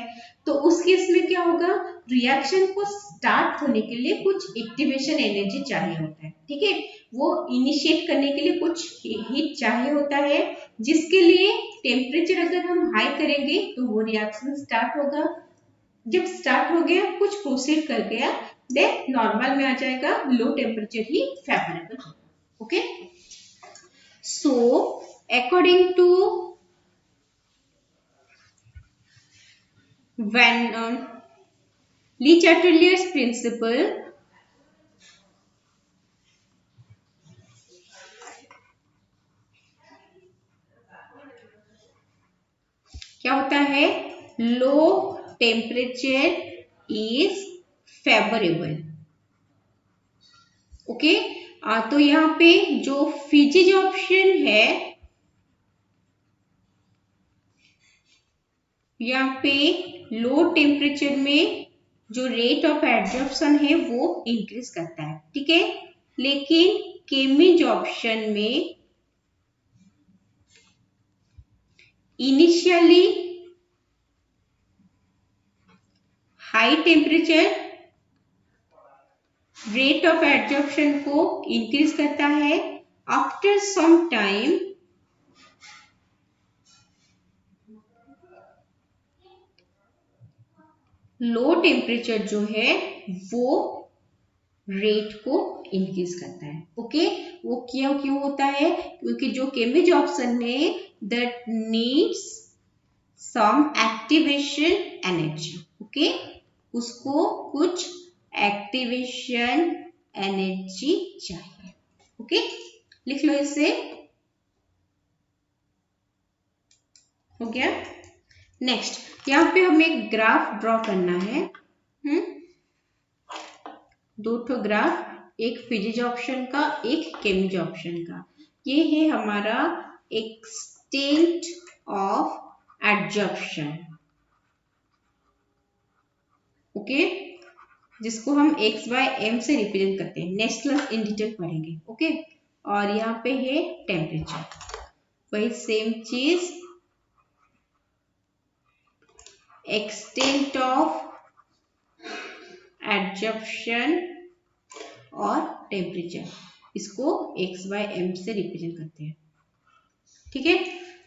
तो उस केस में क्या होगा? रिएक्शन को स्टार्ट होने के लिए कुछ एक्टिवेशन एनर्जी चाहिए होता है। ठीक है, वो इनिशिएट करने के लिए कुछ हीट चाहिए होता है, जिसके लिए टेम्परेचर अगर हम हाई करेंगे तो वो रिएक्शन स्टार्ट होगा। जब स्टार्ट हो गया, कुछ प्रोसीड कर गया, देन नॉर्मल में आ जाएगा, लो टेम्परेचर ही फेवरेबल होगा। Okay, so according to Van Le Chatelier's principle, क्या होता है? Low temperature is favourable. Okay, तो यहाँ पे जो फिजिज ऑप्शन है, यहाँ पे लो टेम्परेचर में जो रेट ऑफ एडजॉर्प्शन है वो इंक्रीज करता है, ठीक है। लेकिन केमिज ऑप्शन में initially high temperature rate of adsorption को इंक्रीज करता है। After some time low temperature जो है वो रेट को इंक्रीज करता है। ओके, वो क्यों होता है? क्योंकि जो केमिज ऑप्शन में that needs some activation energy. Okay, उसको कुछ एक्टिवेशन एनर्जी चाहिए। ओके, लिख लो इसे। हो गया। नेक्स्ट, यहाँ पे हमें एक ग्राफ ड्रॉ करना है। दो ठो ग्राफ, एक फिजिज ऑप्शन का, एक केमिज ऑप्शन का। ये है हमारा एक्सटेंट ऑफ एडजॉर्प्शन। ओके, जिसको हम x बाय m से रिप्रेजेंट करते हैं। नेक्स्ट क्लास इन डिटेल पढ़ेंगे। ओके, और यहाँ पे है टेम्परेचर, वही सेम चीज, एक्सटेंट ऑफ एडजॉर्प्शन और टेम्परेचर, इसको x बाय m से रिप्रेजेंट करते हैं, ठीक है।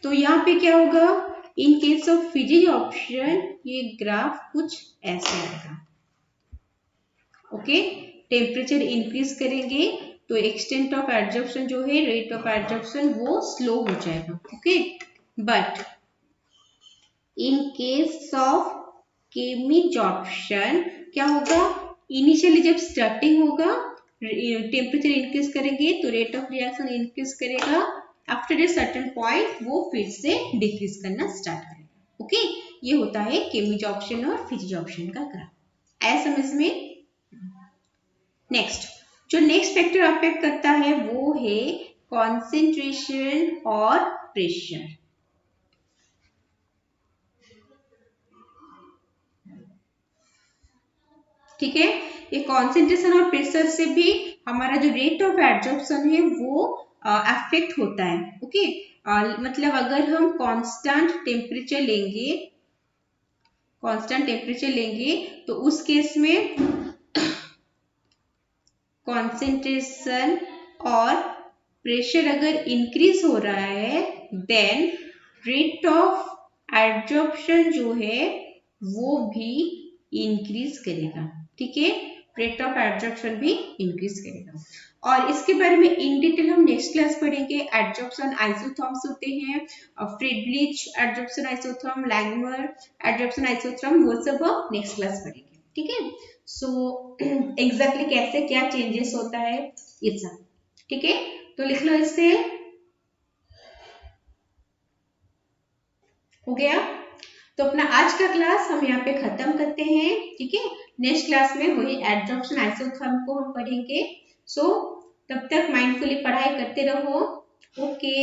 तो यहाँ पे क्या होगा? इन केस ऑफ फिजिज ऑप्शन ये ग्राफ कुछ ऐसे आएगा। ओके, टेम्परेचर इंक्रीज करेंगे तो एक्सटेंट ऑफ एडजॉर्प्शन जो है, रेट ऑफ एडजॉर्प्शन, वो स्लो हो जाएगा। Okay, but in case of chemisorption क्या होगा? इनिशियली जब स्टार्टिंग होगा टेम्परेचर इंक्रीज करेंगे तो रेट ऑफ रिएक्शन इंक्रीज करेगा। आफ्टर ए सर्टेन पॉइंट वो फिर से डिक्रीज करना स्टार्ट करेगा। ओके, ये होता है केमिज ऑप्शन और फिजिज ऑप्शन का ग्राफ। आया समझ में? नेक्स्ट, जो नेक्स्ट फैक्टर अफेक्ट करता है वो है कॉन्सेंट्रेशन और प्रेशर। ठीक है, ये कॉन्सेंट्रेशन और प्रेशर से भी हमारा जो रेट ऑफ एडजॉर्प्शन है वो अफेक्ट होता है। ओके, मतलब अगर हम कांस्टेंट टेम्परेचर लेंगे तो उस केस में कॉन्सेंट्रेशन और प्रेशर अगर इंक्रीज हो रहा है देन रेट ऑफ एडजॉर्प्शन जो है वो भी इंक्रीज करेगा। ठीक है, रेट ऑफ एडजॉर्प्शन भी इंक्रीज करेगा। और इसके बारे में इन डिटेल हम नेक्स्ट क्लास पढ़ेंगे। एडजॉर्प्शन आइसोथर्म्स होते हैं, फ्रीडलिच एडजॉर्प्शन आइसोथर्म, लैंगमर एडजॉर्प्शन आइसोथर्म, वो सब हम नेक्स्ट क्लास पढ़ेंगे। ठीक है, सो एग्जैक्टली कैसे क्या चेंजेस होता है ये सब। ठीक है, तो लिख लो इससे। हो गया? तो अपना आज का क्लास हम यहाँ पे खत्म करते हैं। ठीक है, नेक्स्ट क्लास में वही एडजॉर्प्शन आइसोथर्म को हम पढ़ेंगे। सो तब तक माइंडफुली पढ़ाई करते रहो। ओके।